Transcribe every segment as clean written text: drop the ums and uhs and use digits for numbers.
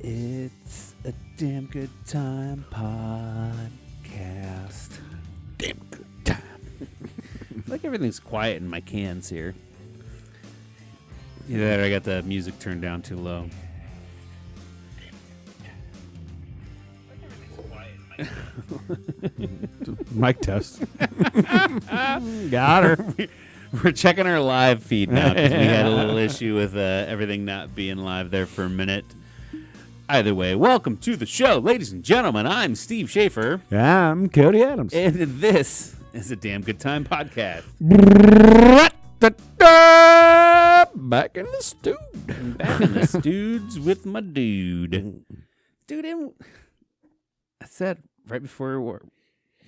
It's a damn good time podcast. Damn good time. Like everything's quiet in my cans here. Either that or I got the music turned down too low. Mic test. Got her. We're checking our live feed now because we had a little issue with everything not being live there for a minute. Either way, welcome to the show, ladies and gentlemen. I'm Steve Schaefer. I'm Cody Adams. And this is a damn good time podcast. Back in the stew. Back in the stoods with my dude. Dude, I said right before we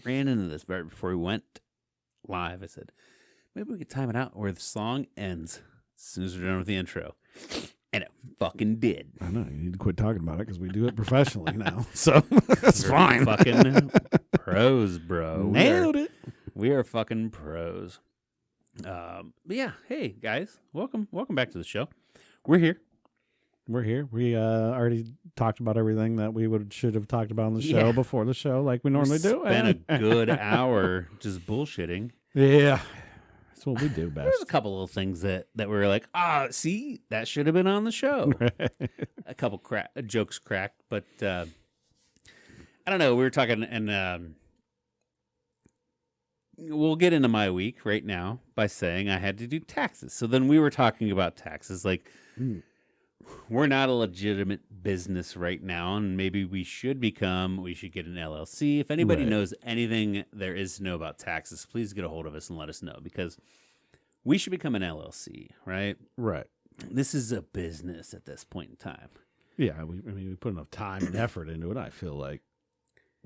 ran into this, right before we went live, I said, maybe we could time it out where the song ends as soon as we're done with the intro. And it fucking did. I know. You need to quit talking about it because we do it professionally now. So that's fine. Fucking pros, bro. Nailed it. We are fucking pros. But yeah, hey guys, welcome back to the show. We're here. We already talked about everything that we should have talked about on the show before the show, like we normally do. Spent a good hour just bullshitting. Yeah, that's what we do best. There's a couple little things that were like, see, that should have been on the show. A couple jokes cracked, but I don't know. We were talking, and we'll get into my week right now by saying I had to do taxes. So then we were talking about taxes, like we're not a legitimate business right now, and maybe we should get an LLC. If anybody knows anything there is to know about taxes, please get a hold of us and let us know, because we should become an LLC, right? Right. This is a business at this point in time. Yeah, we put enough time and effort into it, I feel like.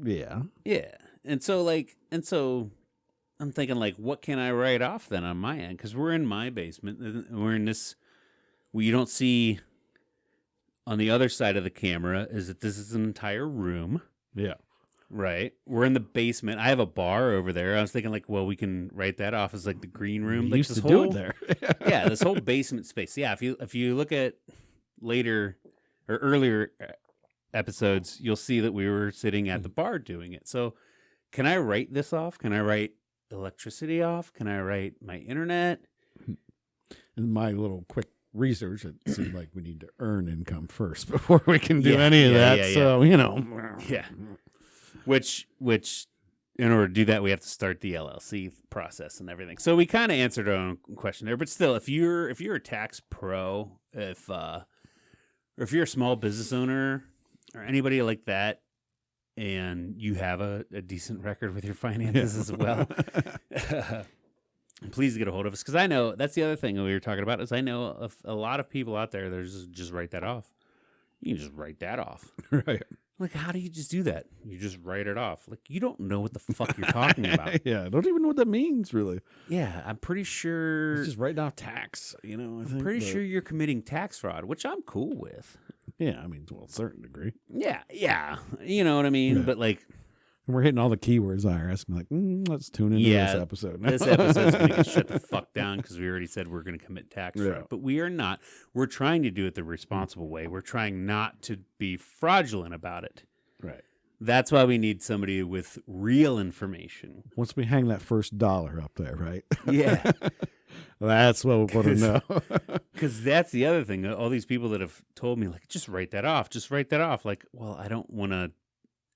Yeah. Yeah. And so I'm thinking, like, what can I write off then on my end? Because we're in my basement. We're in this. What you don't see on the other side of the camera is that this is an entire room. Yeah. Right. We're in the basement. I have a bar over there. I was thinking, like, well, we can write that off as like the green room. We like used to do it there. Yeah, this whole basement space. Yeah, if you look at later or earlier episodes, you'll see that we were sitting at the bar doing it. So can I write this off? Can I write electricity off? Can I write my internet? In my little quick research, it seemed like we need to earn income first before we can do any of that. So, Yeah. Which in order to do that, we have to start the LLC process and everything. So we kind of answered our own question there, but still, if you're a tax pro, or if you're a small business owner or anybody like that, and you have a decent record with your finances as well, please get a hold of us, because I know that's the other thing that we were talking about is I know of a lot of people out there that just write that off. You can just write that off. Right. Like, how do you just do that? You just write it off. Like, you don't know what the fuck you're talking about. Yeah, I don't even know what that means, really. Yeah, I'm pretty sure. It's just writing off tax, I'm pretty sure you're committing tax fraud, which I'm cool with. Yeah, I mean, to a certain degree. Yeah. You know what I mean? Yeah. But, like, we're hitting all the keywords IRS. I'm like, let's tune into this episode. This episode's going to get shut the fuck down because we already said we're going to commit tax fraud. But we are not. We're trying to do it the responsible way. We're trying not to be fraudulent about it. Right. That's why we need somebody with real information. Once we hang that first dollar up there, right? Yeah. That's what we want to know. Because that's the other thing. All these people that have told me, like, just write that off. Like, well, I don't want to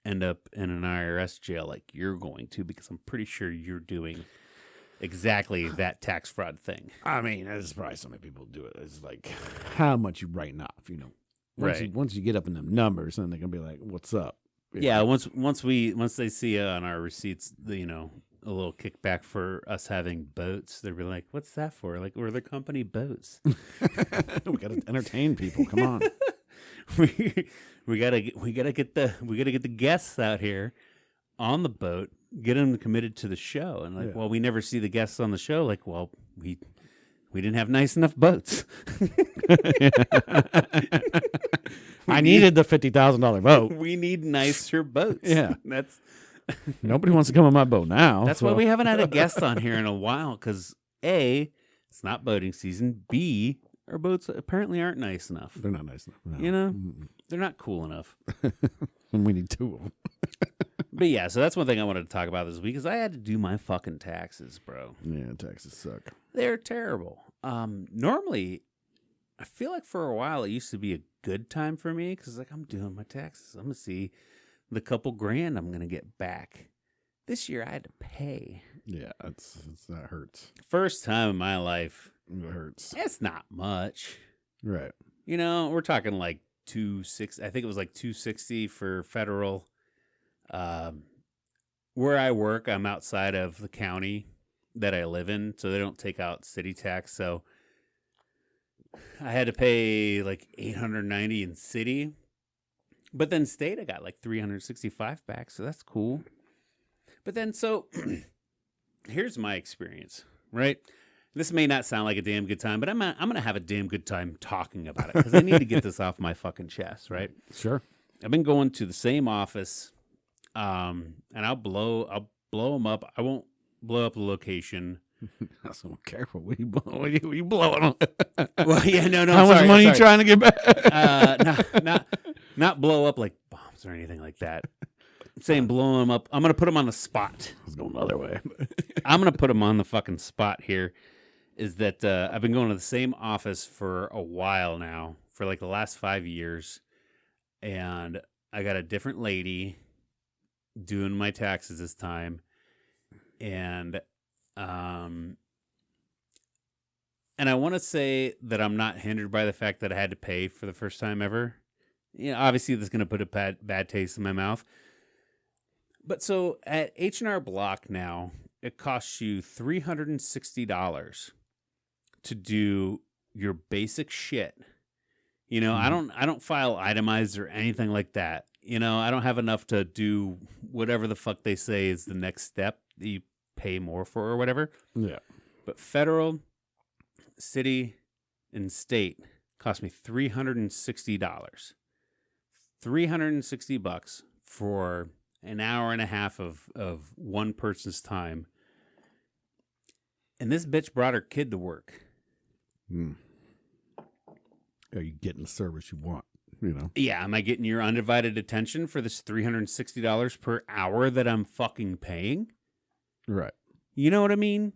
end up in an IRS jail like you're going to, because I'm pretty sure you're doing exactly that tax fraud thing. I mean, that's probably so many people do it. It's like how much you writing off, Once you get up in them numbers, then they're gonna be like, "What's up?" Yeah. Once they see on our receipts, a little kickback for us having boats, they'll be like, "What's that for?" Like, we're the company boats. We gotta entertain people. Come on. we gotta get the guests out here on the boat, get them committed to the show, and like, well, we never see the guests on the show. Like, well, we didn't have nice enough boats. I needed the $50,000 boat. We need nicer boats. Yeah, that's nobody wants to come on my boat now. That's why we haven't had a guest on here in a while, because A, it's not boating season. B, Our boats apparently aren't nice enough. They're not nice enough. No. You know, they're not cool enough. And we need 2 of them. But yeah, so that's one thing I wanted to talk about this week is I had to do my fucking taxes, bro. Yeah, taxes suck. They're terrible. Normally, I feel like for a while it used to be a good time for me because like I'm doing my taxes. I'm gonna see the couple grand I'm gonna get back. This year I had to pay. Yeah, that hurts. First time in my life. It hurts. It's not much. Right. You know, we're talking like $260. I think it was like $260 for federal. Where I work, I'm outside of the county that I live in, so they don't take out city tax. So I had to pay like $890 in city, but then state I got like $365 back, so that's cool. But then so here's my experience, right? This may not sound like a damn good time, but I'm gonna have a damn good time talking about it because I need to get this off my fucking chest, right? Sure. I've been going to the same office, and I'll blow them up. I won't blow up the location. So careful. What you blowing on? Well, yeah, no. How much money you trying to get back? Not blow up like bombs or anything like that. I'm saying blow them up. I'm gonna put them on the spot. I was going the other way. I'm gonna put them on the fucking spot here. Is that I've been going to the same office for a while now, for like the last 5 years, and I got a different lady doing my taxes this time, and I want to say that I'm not hindered by the fact that I had to pay for the first time ever. You know, obviously this is going to put a bad taste in my mouth. But so at H&R Block now, it costs you $360 to do your basic shit. You know, I don't file itemized or anything like that. You know, I don't have enough to do whatever the fuck they say is the next step that you pay more for or whatever. Yeah. But federal, city, and state cost me $360. $360 for an hour and a half of one person's time. And this bitch brought her kid to work. Are you getting the service you want? You know? Yeah, am I getting your undivided attention for this $360 per hour that I'm fucking paying? Right. You know what I mean?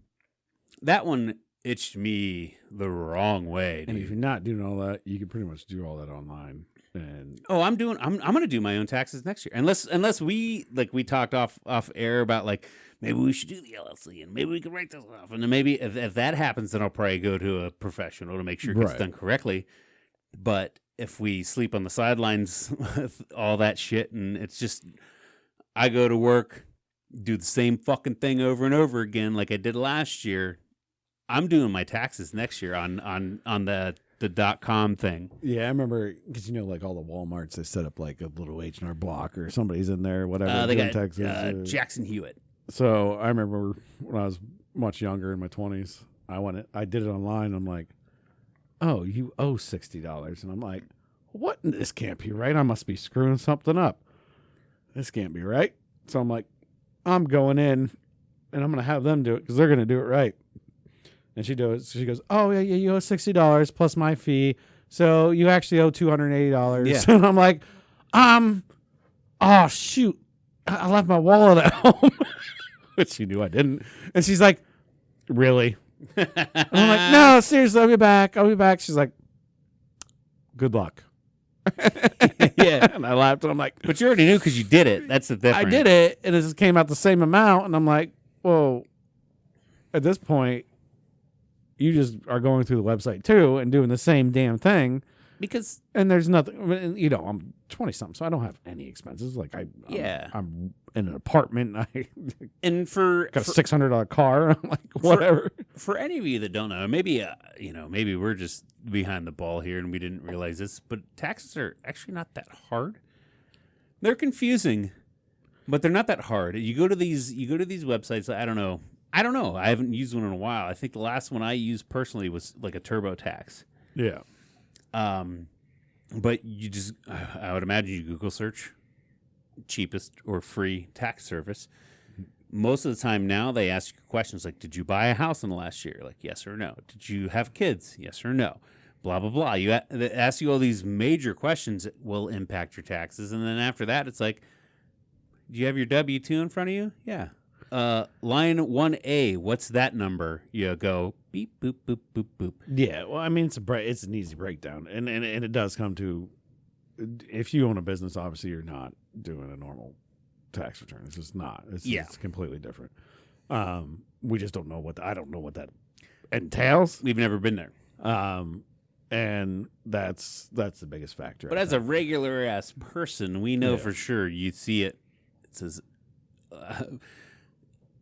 That one itched me the wrong way, dude. And if you're not doing all that, you can pretty much do all that online. And I'm gonna do my own taxes next year. Unless we talked off air about like maybe we should do the LLC and maybe we could write this off. And then maybe if that happens, then I'll probably go to a professional to make sure it gets done correctly. But if we sleep on the sidelines with all that shit and it's just I go to work, do the same fucking thing over and over again like I did last year, I'm doing my taxes next year on the .com thing. Yeah, I remember because like all the Walmarts, they set up like a little H&R Block or somebody's in there, whatever. They got taxes, Jackson Hewitt. So I remember when I was much younger in my 20s, I did it online. I'm like, oh, you owe $60, and I'm like, what? This can't be right. I must be screwing something up. This can't be right. So I'm like, I'm going in, and I'm gonna have them do it because they're gonna do it right. And she goes, oh, yeah, you owe $60 plus my fee. So you actually owe $280. Yeah. And I'm like, oh, shoot. I left my wallet at home. Which she knew I didn't. And she's like, really? And I'm like, no, seriously, I'll be back. She's like, good luck. Yeah. And I laughed, and I'm like, but you already knew because you did it. That's the difference. I did it, and it just came out the same amount. And I'm like, whoa, at this point, you just are going through the website too and doing the same damn thing. And there's nothing, you know, I'm 20-something, so I don't have any expenses. Like I'm in an apartment. And for got a $600 car. I'm like, whatever. For any of you that don't know, maybe maybe we're just behind the ball here and we didn't realize this, but taxes are actually not that hard. They're confusing, but they're not that hard. You go to these websites. I don't know. I haven't used one in a while. I think the last one I used personally was like a TurboTax. Yeah. But you just, I would imagine you Google search cheapest or free tax service. Most of the time now they ask you questions like, did you buy a house in the last year? Like, yes or no. Did you have kids? Yes or no. blah, blah, blah. They ask you all these major questions that will impact your taxes. And then after that, it's like, do you have your W-2 in front of you? Yeah. Line 1A, what's that number? You go beep, boop, boop, boop, boop. Yeah, well, I mean, it's an easy breakdown, and it does come to, if you own a business, obviously you're not doing a normal tax return. It's just not. It's completely different. We just don't know I don't know what that entails. We've never been there. And that's the biggest factor. But as a regular ass person, we know for sure. You see it. It says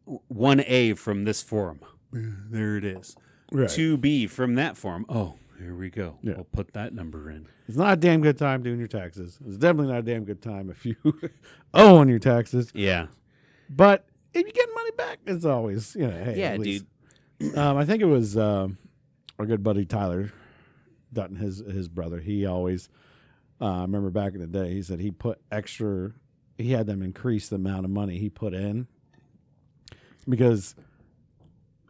1A from this form. There it is. Right. 2B from that form. Oh, here we go. Yeah. We'll put that number in. It's not a damn good time doing your taxes. It's definitely not a damn good time if you owe on your taxes. Yeah. But if you get money back, it's always, hey. Yeah, dude. dude. I think it was our good buddy Tyler Dutton, his brother. He always, I remember back in the day, he said he had them increase the amount of money he put in because,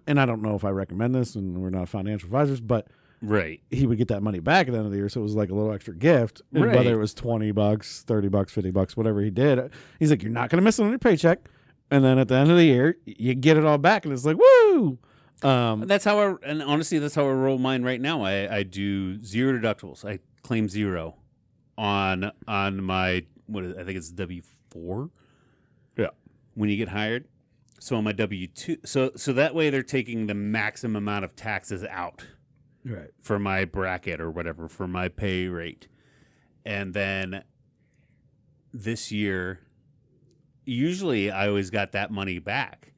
and I don't know if I recommend this, and we're not financial advisors, but right, he would get that money back at the end of the year, so it was like a little extra gift. And whether it was $20, $30, $50, whatever he did, he's like, you're not going to miss it on your paycheck. And then at the end of the year, you get it all back, and it's like, woo! That's how and honestly, that's how I roll mine right now. I do zero deductibles. I claim zero on my I think it's W-4. Yeah, when you get hired. So on my W-2, so that way they're taking the maximum amount of taxes out, right, for my bracket or whatever, for my pay rate, and then this year, usually I always got that money back.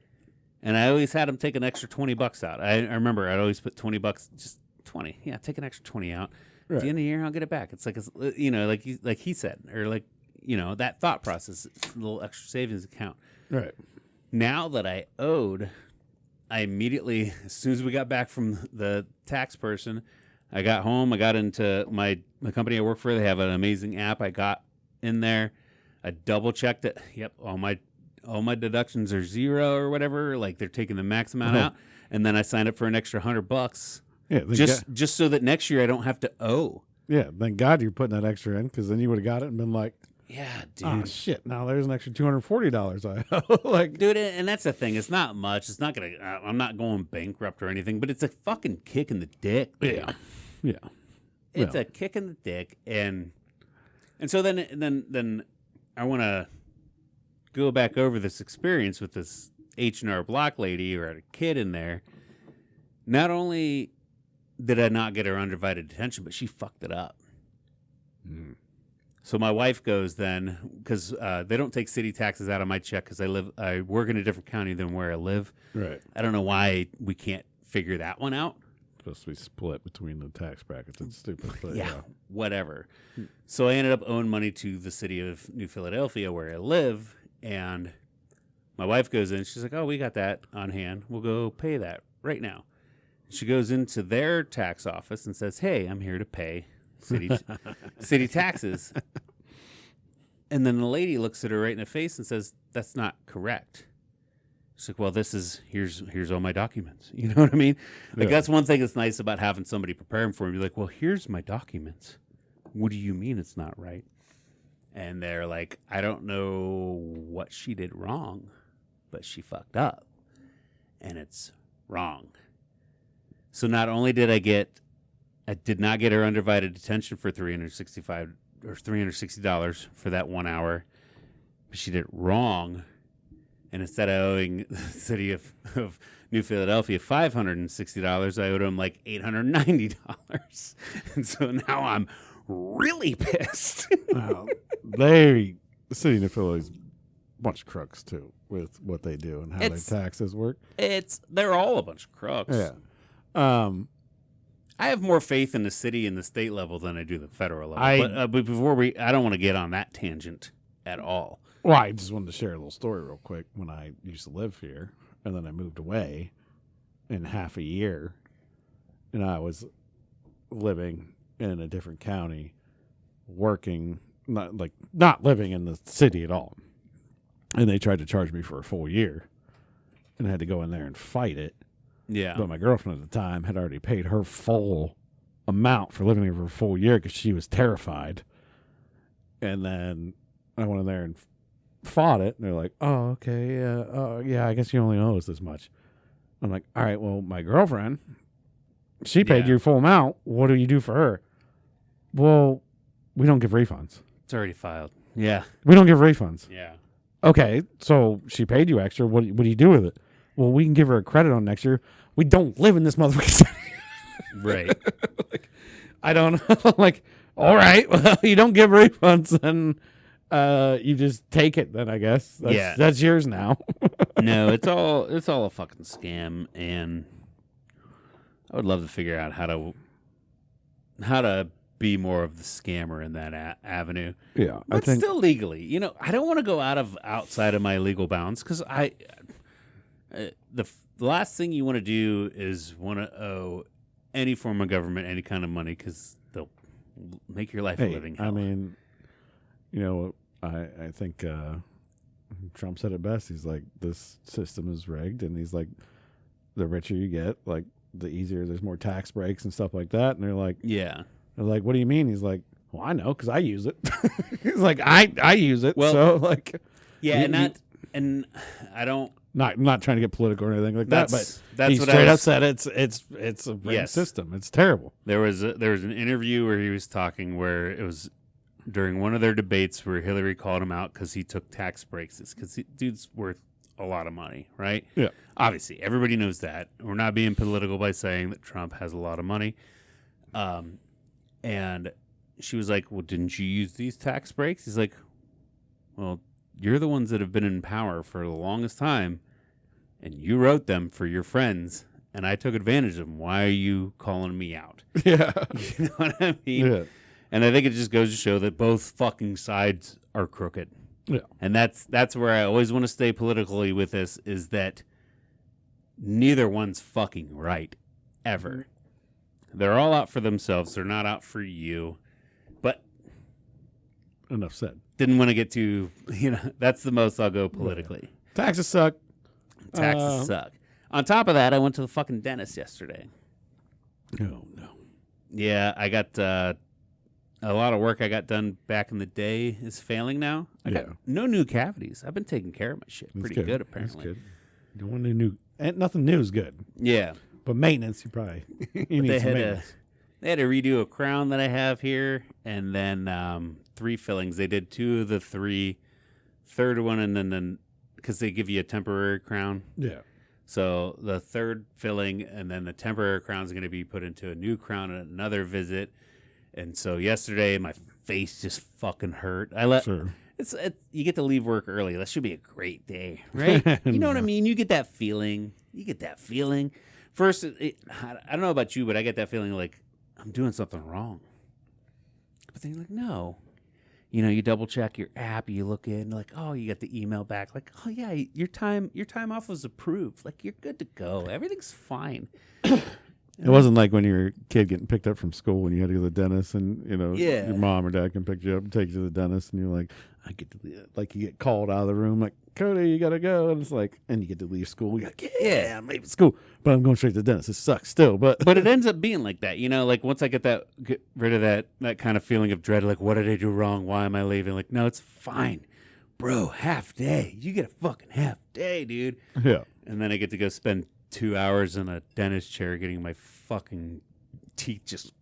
And I always had them take an extra $20 out. I remember I'd always put $20, just 20. Yeah, take an extra 20 out. Right. At the end of the year, I'll get it back. It's like, like he said, or like, that thought process, it's a little extra savings account. right. Now that I owed, I immediately, as soon as we got back from the tax person, I got home. I got into my company I work for. They have an amazing app. I got in there. I double checked it. Yep, all my deductions are zero or whatever. Like they're taking the max amount out, and then I signed up for an extra $100. Yeah, just so that next year I don't have to owe. Yeah, thank God you're putting that extra in, because then you would have got it and been like, yeah, dude. Oh shit! Now there's an extra $240 I owe. Like, dude, and that's the thing. It's not much. It's not gonna. I'm not going bankrupt or anything. But it's a fucking kick in the dick. Dude. Yeah. It's a kick in the dick, and so then I want to go back over this experience with this H&R Block lady or a kid in there. Not only did I not get her undivided attention, but she fucked it up. Mm. So my wife goes then, because they don't take city taxes out of my check because I work in a different county than where I live. Right. I don't know why we can't figure that one out. Supposed to be split between the tax brackets. It's stupid. But yeah, whatever. So I ended up owing money to the city of New Philadelphia where I live, and my wife goes in. She's like, "Oh, we got that on hand. We'll go pay that right now." She goes into their tax office and says, "Hey, I'm here to pay city taxes." And then the lady looks at her right in the face and says, "That's not correct." She's like, "Well, here's all my documents." You know what I mean? Like, that's one thing that's nice about having somebody preparing for you. Be like, "Well, here's my documents. What do you mean it's not right?" And they're like, "I don't know what she did wrong, but she fucked up, and it's wrong." So not only did I did not get her undivided attention for $360 for that 1 hour, but she did it wrong. And instead of owing the city of New Philadelphia $560, I owed them like $890. And so now I'm really pissed. The city of New Philadelphia is a bunch of crooks too with what they do and how their taxes work. They're all a bunch of crooks. Yeah. I have more faith in the city and the state level than I do the federal level. But before I don't want to get on that tangent at all. Well, I just wanted to share a little story real quick. When I used to live here, and then I moved away in half a year, and I was living in a different county, working, not living in the city at all. And they tried to charge me for a full year, and I had to go in there and fight it. Yeah. But my girlfriend at the time had already paid her full amount for living there for a full year because she was terrified. And then I went in there and fought it. And they're like, oh, okay. Yeah, I guess you only owe us this much. I'm like, all right, well, my girlfriend, she paid your full amount. What do you do for her? Well, we don't give refunds. It's already filed. Yeah. We don't give refunds. Yeah. Okay, so she paid you extra. What do you do with it? Well, we can give her a credit on next year. We don't live in this motherfucker city. Right. Like, I don't know. Like, all right, well, you don't give refunds, then you just take it. Then I guess that's yours now. No, it's all a fucking scam, and I would love to figure out how to be more of the scammer in that avenue. Yeah, but still legally. I don't want to go outside of my legal bounds because the last thing you want to do is want to owe any form of government any kind of money because they'll make your life a living hell. I mean, I think Trump said it best. He's like, this system is rigged, and he's like, the richer you get, like the easier. There's more tax breaks and stuff like that. And they're like, yeah. They're like, what do you mean? He's like, well, I know because I use it. He's like, I use it. Well, so like, yeah, and I don't. I'm not trying to get political or anything like that, but that's he what straight up said it's a rigged system. It's terrible. There was an interview where he was talking where it was during one of their debates where Hillary called him out because he took tax breaks. It's because dude's worth a lot of money, right? Yeah. Obviously, everybody knows that. We're not being political by saying that Trump has a lot of money. And she was like, well, didn't you use these tax breaks? He's like, well, you're the ones that have been in power for the longest time, and you wrote them for your friends, and I took advantage of them. Why are you calling me out? Yeah. You know what I mean? Yeah. And I think it just goes to show that both fucking sides are crooked. Yeah. And that's where I always want to stay politically with this, is that neither one's fucking right, ever. They're all out for themselves. They're not out for you. But enough said. Didn't want to get too, that's the most I'll go politically. Yeah. Taxes suck. Taxes suck. On top of that, I went to the fucking dentist yesterday. Oh, no. Yeah, I got a lot of work I got done back in the day is failing now. I got no new cavities. I've been taking care of my shit pretty good, apparently. That's good. You don't want new, and nothing new is good. Yeah. But maintenance, you probably you need some maintenance. They had to redo a crown that I have here, and then 3 fillings. They did 2 of the 3, third one, and then because they give you a temporary crown. Yeah. So the third filling, and then the temporary crown is going to be put into a new crown at another visit. And so yesterday, my face just fucking hurt. Sure. You get to leave work early. That should be a great day, right? You know what I mean? You get that feeling. First, I don't know about you, but I get that feeling like I'm doing something wrong. But then you're like, no. You double check your app, you look in, like, oh, you got the email back, like, oh yeah, your time off was approved. Like, you're good to go. Everything's fine. It wasn't like when you were a kid getting picked up from school and you had to go to the dentist, and Yeah. your mom or dad can pick you up and take you to the dentist, and you're like, you get called out of the room, like, Cody, you gotta go, and it's like, and you get to leave school. You're like, yeah, I'm leaving school, but I'm going straight to the dentist. It sucks still, but it ends up being like that, like once I get rid of that kind of feeling of dread, like, what did I do wrong? Why am I leaving? Like, no, it's fine, bro. Half day, you get a fucking half day, dude. Yeah, and then I get to go spend 2 hours in a dentist chair getting my fucking teeth just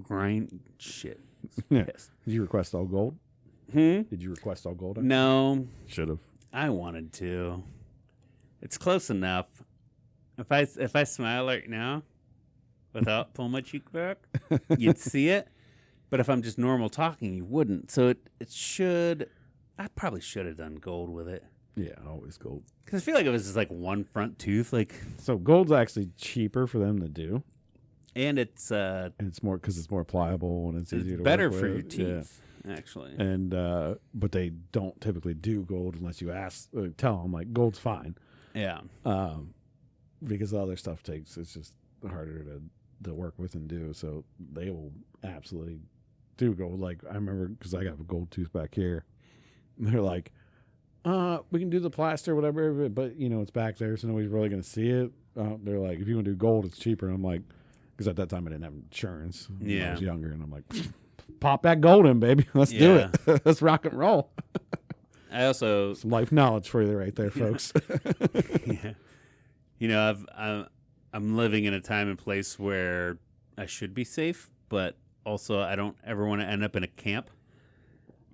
grind shit. Yeah. Did you request all gold? Did you request all gold? No. Should have. I wanted to. It's close enough. If I smile right now without pulling my cheek back, you'd see it. But if I'm just normal talking, you wouldn't. So it should. I probably should have done gold with it. Yeah, always gold. Because I feel like it was just like one front tooth, like. So gold's actually cheaper for them to do, and it's more because it's more pliable and it's easier to better work for with. your teeth, actually. And but they don't typically do gold unless you ask, tell them like gold's fine. Yeah. Because the other stuff it's just harder to work with and do. So they will absolutely do gold. Like I remember because I got a gold tooth back here. And they're like, we can do the plaster, whatever, but it's back there, so nobody's really going to see it. They're like, if you want to do gold, it's cheaper. And I'm like, Because at that time I didn't have insurance. When I Yeah. was younger, and I'm like, pop that gold in, baby. Let's do it. Let's rock and roll. I also, Some life knowledge for you right there, folks. yeah. You know, I'm living in a time and place where I should be safe, but also I don't ever want to end up in a camp.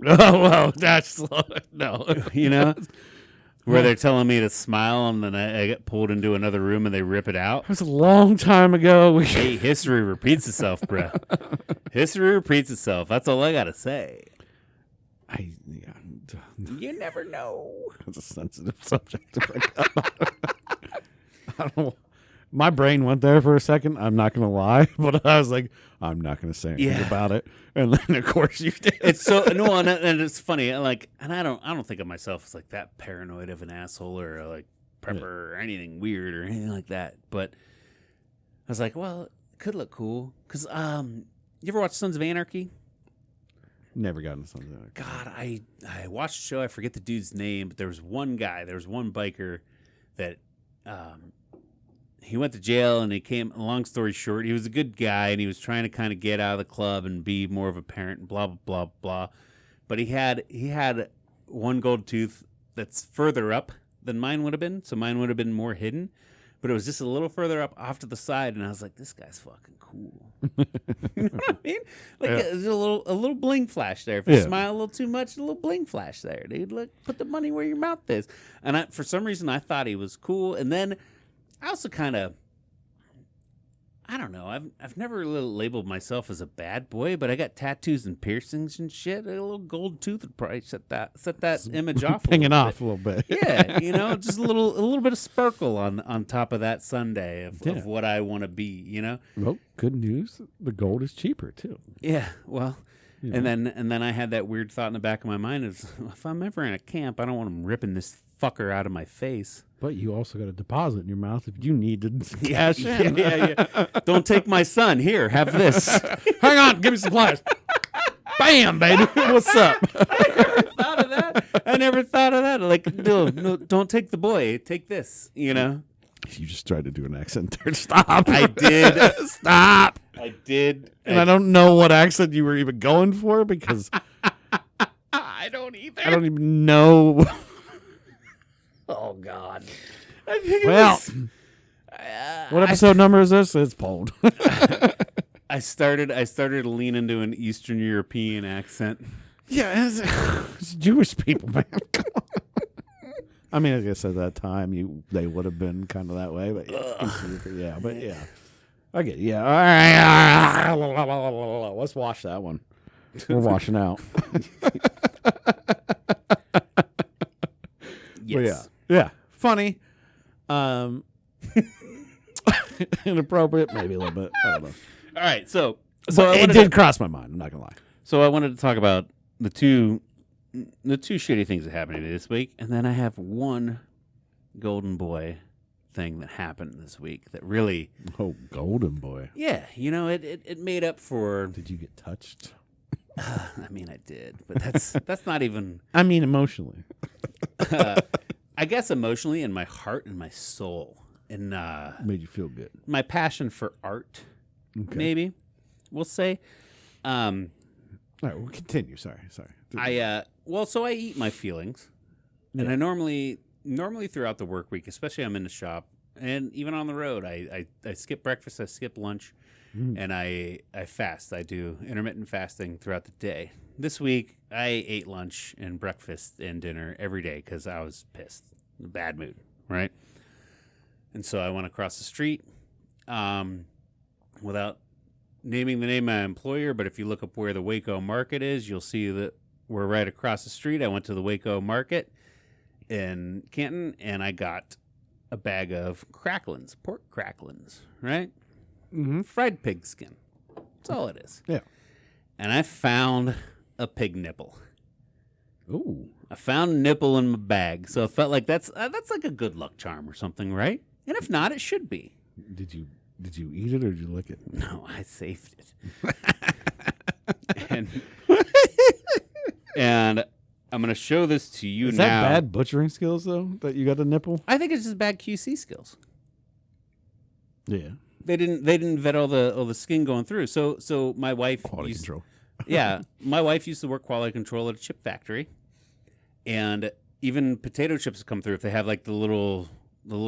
Oh, well, that's no. You know, where they're telling me to smile, and then I get pulled into another room and they rip it out. That was a long time ago. Hey, history repeats itself, bro. History repeats itself. That's all I gotta say. You never know. It's a sensitive subject to bring up. I don't know. My brain went there for a second. I'm not going to lie, but I was like, I'm not going to say anything about it. And then, of course, you did. It's so no, and it's funny. And I don't think of myself as like that paranoid of an asshole or like prepper or anything weird or anything like that. But I was like, well, it could look cool because you ever watch Sons of Anarchy? Never got into something like that. God, I watched the show. I forget the dude's name, but there was one guy. There was one biker that he went to jail and he came. Long story short, he was a good guy and he was trying to kind of get out of the club and be more of a parent and blah blah blah blah. But he had one gold tooth that's further up than mine would have been, so mine would have been more hidden. But it was just a little further up off to the side, and I was like, "This guy's fucking cool." You know what I mean? Like there's a little bling flash there. If you smile a little too much, a little bling flash there, dude. Look, put the money where your mouth is. And for some reason, I thought he was cool. And then I also kind of, I don't know. I've never really labeled myself as a bad boy, but I got tattoos and piercings and shit. A little gold tooth would probably set that image off. Ping it off a little bit. Yeah, you know, just a little bit of sparkle on top of that Sunday of what I want to be. You know. Well, good news. The gold is cheaper too. Yeah. Well. And then I had that weird thought in the back of my mind is if I'm ever in a camp, I don't want them ripping this fucker out of my face. But you also got a deposit in your mouth if you need to cash in. Yeah. Don't take my son. Here, have this. Hang on, give me supplies. Bam, baby. What's up? I never thought of that. Like, no, don't take the boy. Take this, you know? You just tried to do an accent there. Stop. I did. Stop. I did. And I don't know what accent you were even going for because I don't either. I don't even know. Oh, God. I think what episode number is this? It's pulled. I started to lean into an Eastern European accent. Yeah, it's Jewish people, man. Come on. I mean, I guess at that time they would have been kind of that way, but yeah, I get it. Yeah. All right. Let's wash that one. We're washing out. Yes. Yeah. Funny. Inappropriate, maybe a little bit. I don't know. All right, so it did cross my mind. I'm not gonna lie. So I wanted to talk about the two shitty things that happened to me this week, and then I have one golden boy thing that happened this week that really golden boy. Yeah, you know, it made up for. Did you get touched? I mean, I did, but that's not even. I mean, emotionally. I guess emotionally, in my heart and my soul, and made you feel good. My passion for art, maybe we'll say. All right, we'll continue. Sorry. So I eat my feelings, and I normally throughout the work week, especially I'm in the shop and even on the road, I skip breakfast, I skip lunch, and I fast. I do intermittent fasting throughout the day. This week, I ate lunch and breakfast and dinner every day because I was pissed, in a bad mood, right? And so I went across the street, without naming the name of my employer, but if you look up where the Waco Market is, you'll see that we're right across the street. I went to the Waco Market in Canton, and I got a bag of cracklins, pork cracklins, right? Mm-hmm. Fried pig skin. That's all it is. Yeah. And I found a pig nipple. Ooh. I found a nipple in my bag, so I felt like that's like a good luck charm or something, right? And if not, it should be. Did you eat it or did you lick it? No, I saved it. and I'm going to show this to you now. Is that bad butchering skills, though, that you got a nipple? I think it's just bad QC skills. Yeah. They didn't vet all the skin going through. So my wife Quality control. Yeah, my wife used to work quality control at a chip factory, and even potato chips come through if they have like the little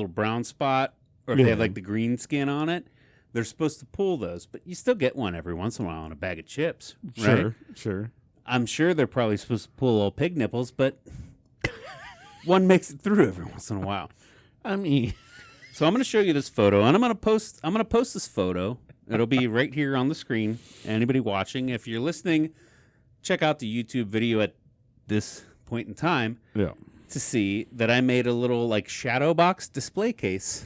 brown spot, or if they have like the green skin on it. They're supposed to pull those, but you still get one every once in a while on a bag of chips. Right? Sure. I'm sure they're probably supposed to pull little pig nipples, but one makes it through every once in a while. I mean, so I'm going to show you this photo, and I'm going to post this photo. It'll be right here on the screen. Anybody watching, if you're listening, check out the YouTube video at this point in time. Yeah. To see that I made a little like shadow box display case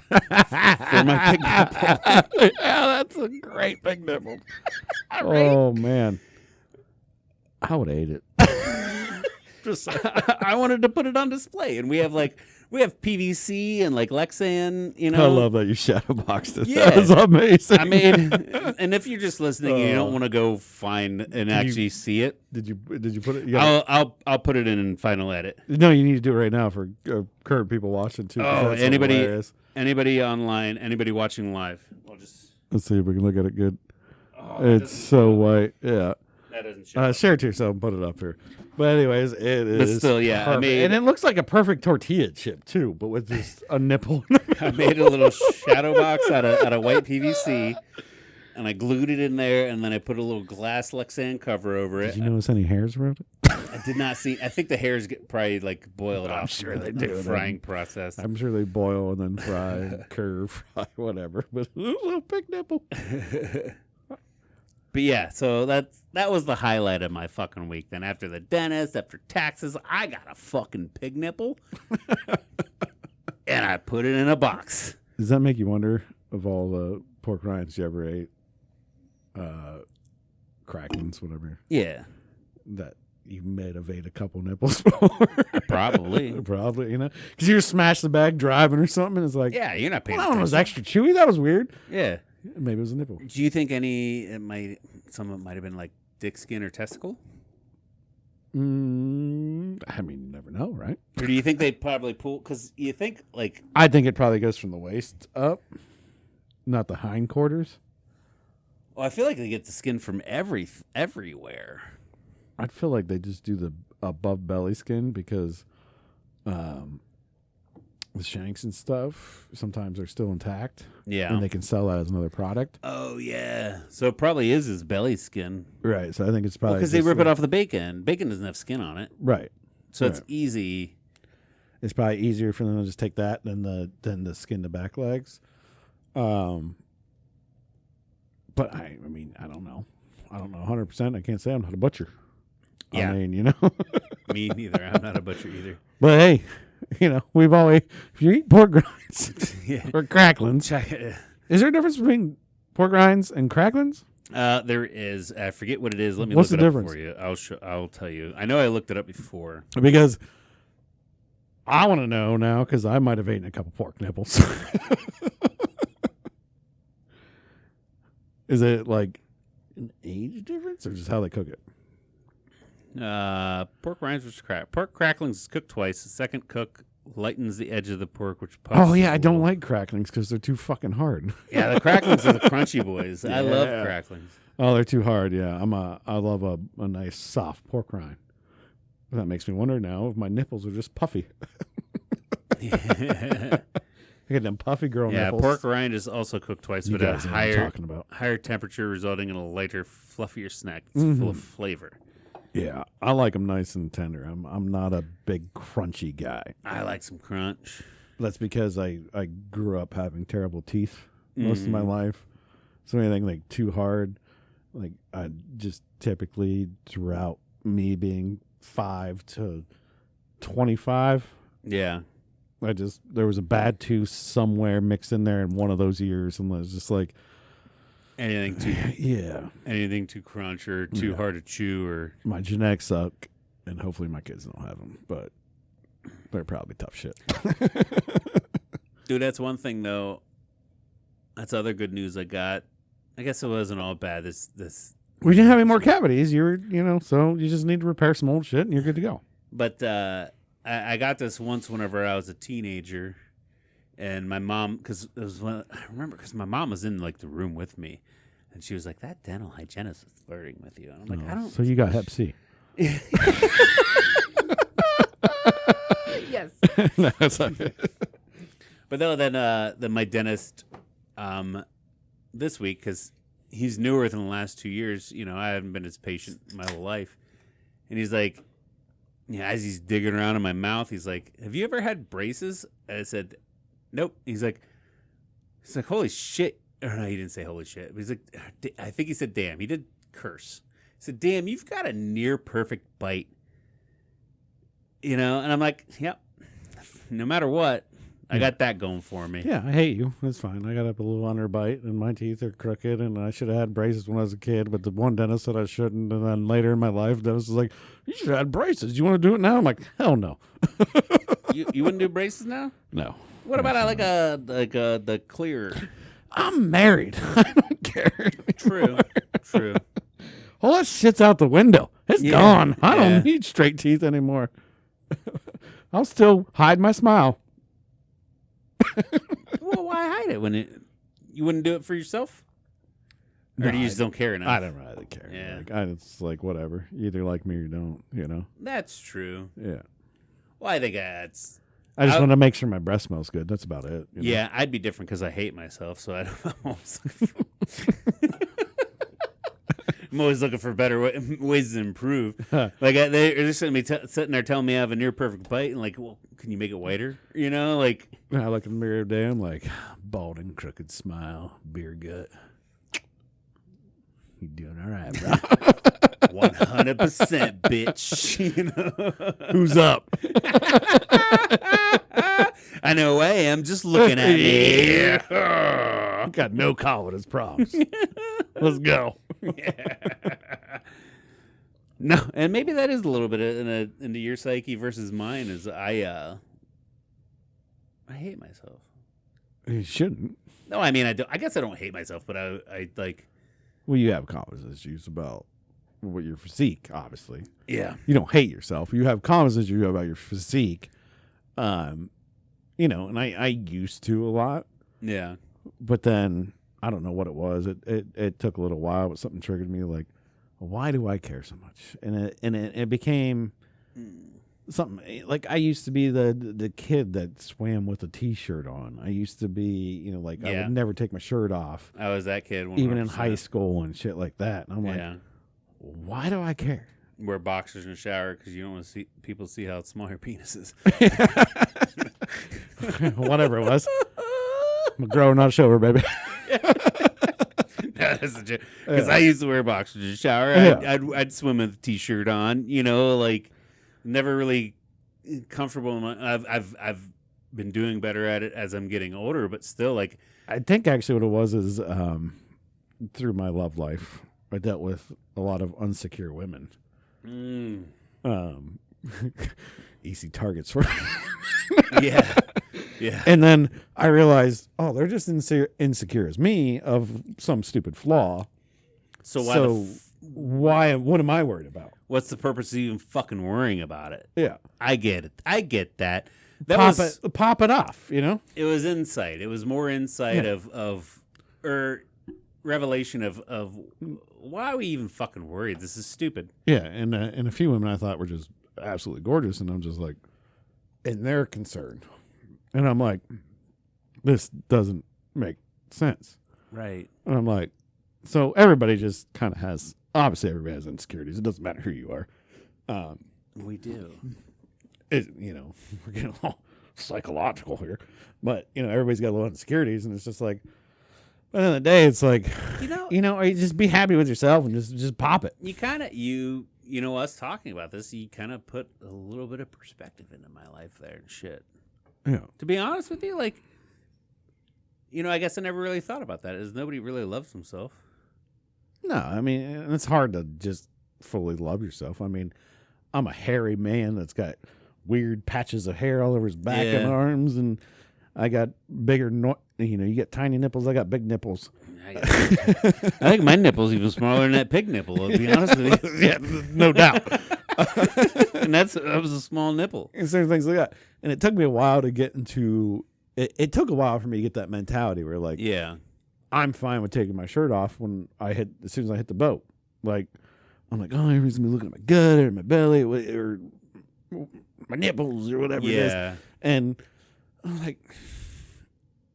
for my pig nipple. Yeah, that's a great pig nipple. Oh man, I would ate it. Just, I wanted to put it on display, and we have PVC and like Lexan. I love that you shadow boxed it. Yeah. That was amazing. I mean, and if you're just listening, and you don't want to go find and actually see it. Did you put it? I'll put it in final edit. No, you need to do it right now for current people watching too. Oh, anybody online, anybody watching live. Let's see if we can look at it good. Oh, it's so white. Yeah. That doesn't show. Share it to yourself and put it up here. But anyways, it is. But still, yeah, perfect. And it looks like a perfect tortilla chip too, but with just a nipple. I made a little shadow box out of white PVC, and I glued it in there, and then I put a little glass Lexan cover over it. Did you notice any hairs around it? I did not see. I think the hairs get probably like boiled off. I'm sure they the do. Frying process. I'm sure they boil and then fry, curve, fry, whatever. But a little pig nipple. But yeah, so that was the highlight of my fucking week. Then after the dentist, after taxes, I got a fucking pig nipple, and I put it in a box. Does that make you wonder, of all the pork rinds you ever ate, cracklings, whatever? Yeah, that you may have ate a couple nipples before. Probably, because you just smash the bag driving or something, and it's like, yeah, you're not paying. That one was extra chewy. That was weird. Yeah. Maybe it was a nipple. Do you think some of it might have been like dick skin or testicle? I mean, you never know, right? Or do you think they probably pull? Because you think like I think it probably goes from the waist up, not the hindquarters. Well, I feel like they get the skin from everywhere. I'd feel like they just do the above belly skin because the shanks and stuff sometimes are still intact. Yeah. And they can sell that as another product. Oh, yeah. So it probably is his belly skin. Right. So I think it's probably because they rip it off the bacon. Bacon doesn't have skin on it. Right. So it's easy. It's probably easier for them to just take that than the skin the back legs. But I mean, I don't know. 100%. I can't say I'm not a butcher. Yeah. I mean, Me neither. I'm not a butcher either. But hey, we've always, if you eat pork rinds or cracklings, is there a difference between pork rinds and cracklings? There is. I forget what it is. Let me What's look the it difference? up for you. I'll tell you. I know I looked it up before. Because I want to know now because I might have eaten a couple pork nipples. Is it like an age difference or just how they cook it? Pork rinds versus pork cracklings is cooked twice. The second cook lightens the edge of the pork, which puffs. Oh yeah, I don't like cracklings because they're too fucking hard. Yeah, the cracklings are the crunchy boys. I love cracklings. Oh, they're too hard. Yeah, I love a nice soft pork rind. That makes me wonder now if my nipples are just puffy. I get them puffy girl nipples. Yeah, pork rind is also cooked twice, but at a higher temperature, resulting in a lighter, fluffier snack that's full of flavor. Yeah, I like them nice and tender. I'm not a big crunchy guy. I like some crunch. That's because I grew up having terrible teeth most of my life. So anything like too hard, like I just typically throughout me being 5 to 25. Yeah. There was a bad tooth somewhere mixed in there in one of those years, and I was just like, anything too crunch or too hard to chew, or my genetics suck, and hopefully my kids don't have them, but they're probably tough shit. Dude, that's one thing though. That's other good news I got. I guess it wasn't all bad. This we didn't have any more cavities. So you just need to repair some old shit, and you're good to go. But I got this once whenever I was a teenager, and my mom, because it was I remember because my mom was in like the room with me, and she was like, "That dental hygienist is flirting with you." And I'm like, "I don't." So you got Hep C. Yes. No, it's okay. But no, then my dentist, this week, because he's newer than the last 2 years. You know, I haven't been his patient my whole life, and he's like, as he's digging around in my mouth, he's like, "Have you ever had braces?" And I said, "Nope." He's like, "Holy shit!" Or no, he didn't say "holy shit." But he's like, I think he said "damn." He did curse. He said, "Damn, you've got a near perfect bite." You know, and I'm like, "Yep." No matter what, I got that going for me. Yeah, I hate you. That's fine. I got up a little underbite, and my teeth are crooked, and I should have had braces when I was a kid, but the one dentist said I shouldn't, and then later in my life, dentist was like, "You should have had braces. You want to do it now?" I'm like, "Hell no." You wouldn't do braces now? No. What about the clear? I'm married. I don't care. True. All that shit's out the window. It's gone. I don't need straight teeth anymore. I'll still hide my smile. Well, why hide it when you wouldn't do it for yourself? Or do you just don't care enough? I don't really care. Yeah. It's like whatever. You either like me or you don't, you know? That's true. Yeah. Well, I think that's... I just want to make sure my breath smells good. That's about it. You know? Yeah, I'd be different because I hate myself, so I don't know. I'm always looking for better ways to improve. Like they're just going to be sitting there telling me I have a near perfect bite, and like, well, can you make it whiter? You know, like I look in the mirror every day. I'm like, bald and crooked smile, beer gut. You doing all right, bro? 100%, bitch. You know? Who's up? I know I am. Just looking at me. Yeah. Got no confidence problems. Let's go. Yeah. No, and maybe that is a little bit into your psyche versus mine. Is I hate myself. You shouldn't. No, I mean I guess I don't hate myself, but I like. Well, you have confidence issues about what your physique, obviously. Yeah. You don't hate yourself. You have confidence issues about your physique. You know, and I used to a lot. Yeah. But then I don't know what it was. It took a little while, but something triggered me like, why do I care so much? And it became something like I used to be the kid that swam with a t-shirt on. I used to be, you know, like I would never take my shirt off. I was that kid 100%. Even in high school and shit like that. And I'm like, why do I care? Wear boxers in the shower because you don't want to see people see how small your penis is. Whatever it was. I'm a grower, not a shower, baby. That's a joke. Because I used to wear boxers in the shower. I'd swim with a t-shirt on. You know, like never really comfortable. I've been doing better at it as I'm getting older, but still, like I think actually what it was is through my love life, I dealt with a lot of unsecure women. Easy targets for me. Yeah. And then I realized, they're just insecure as me of some stupid flaw. So why? What am I worried about? What's the purpose of even fucking worrying about it? Yeah, I get it. I get that. Pop it off. You know, it was insight. It was more insight or revelation of why are we even fucking worried? This is stupid. Yeah, and a few women I thought were just absolutely gorgeous, and I'm just like, and they're concerned, and I'm like, this doesn't make sense, right? And I'm like, so everybody just kind of has. Obviously, everybody has insecurities. It doesn't matter who you are. We do. You know, we're getting all psychological here, but you know, everybody's got a little insecurities, and it's just like. But at the end of the day, it's like, you know, you just be happy with yourself and just pop it. You kind of, you know, us talking about this, you kind of put a little bit of perspective into my life there and shit. Yeah. To be honest with you, like, you know, I guess I never really thought about that. Is nobody really loves himself? No, I mean, it's hard to just fully love yourself. I mean, I'm a hairy man that's got weird patches of hair all over his back and arms, and I got bigger, you know, you get tiny nipples. I got big nipples. I think my nipple's even smaller than that pig nipple, to be honest with you. Yeah, no doubt. And that was a small nipple. And certain things like that. And it took me a while to get into it took a while for me to get that mentality where like, Yeah. I'm fine with taking my shirt off as soon as I hit the boat. Like, I'm like, oh, everybody's gonna be looking at my gut or my belly or my nipples or whatever it is. And I'm like,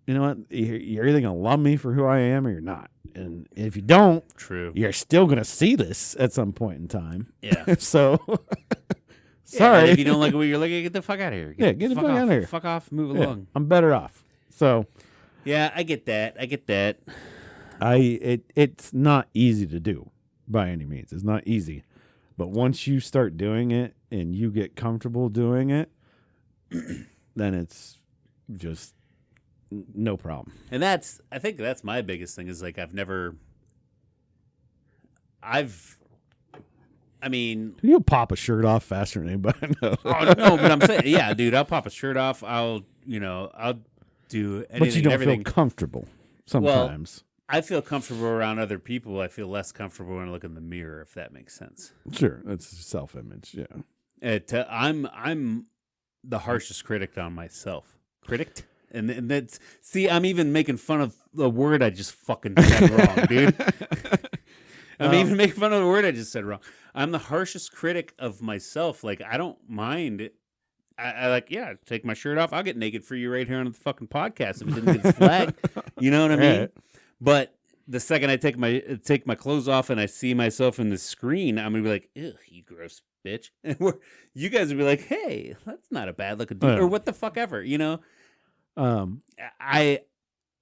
you know what? You're either gonna love me for who I am or you're not. And if you don't, True. you're still gonna see this at some point in time. Yeah. So, sorry. sorry. If you don't like what you're looking, get the fuck out of here. Get the fuck out of here. Fuck off. Move along. I'm better off. So. Yeah, I get that. It's not easy to do by any means. It's not easy. But once you start doing it and you get comfortable doing it, then it's just no problem. And I think that's my biggest thing is like You'll pop a shirt off faster than anybody I know. Oh, no, but I'm saying, yeah, dude, I'll pop a shirt off. I'll do anything. But you don't everything. feel comfortable sometimes. Well, I feel comfortable around other people. I feel less comfortable when I look in the mirror, if that makes sense. Sure, that's self-image. Yeah, I'm the harshest critic on myself. And that's I'm even making fun of the word I just fucking said wrong, dude. I'm even making fun of the word I just said wrong. I'm the harshest critic of myself. Like, I don't mind it. I like, yeah, take my shirt off. I'll get naked for you right here on the fucking podcast if it didn't get flagged. You know what I mean? Right. But the second I take my clothes off and I see myself in the screen, I'm gonna be like, "Ugh, you gross bitch." And you guys would be like, "Hey, that's not a bad looking dude," or what the fuck ever, you know?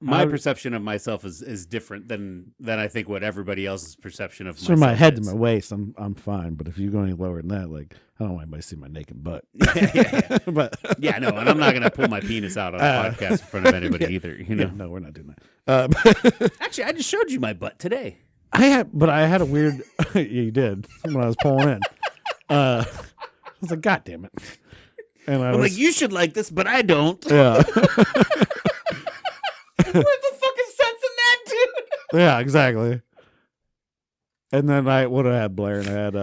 My perception of myself is different than I think what everybody else's perception of myself is. From my head to my waist, I'm fine. But if you go any lower than that, like, I don't want anybody to see my naked butt. Yeah. But yeah, no, and I'm not gonna pull my penis out on a podcast in front of anybody either. You know, no, we're not doing that. Actually, I just showed you my butt today. I had a weird. Yeah, you did when I was pulling in. I was like, God damn it! And I'm like, you should like this, but I don't. Yeah. Where's the fucking sense in that, dude? Yeah, exactly. And then I would have had Blair, and I had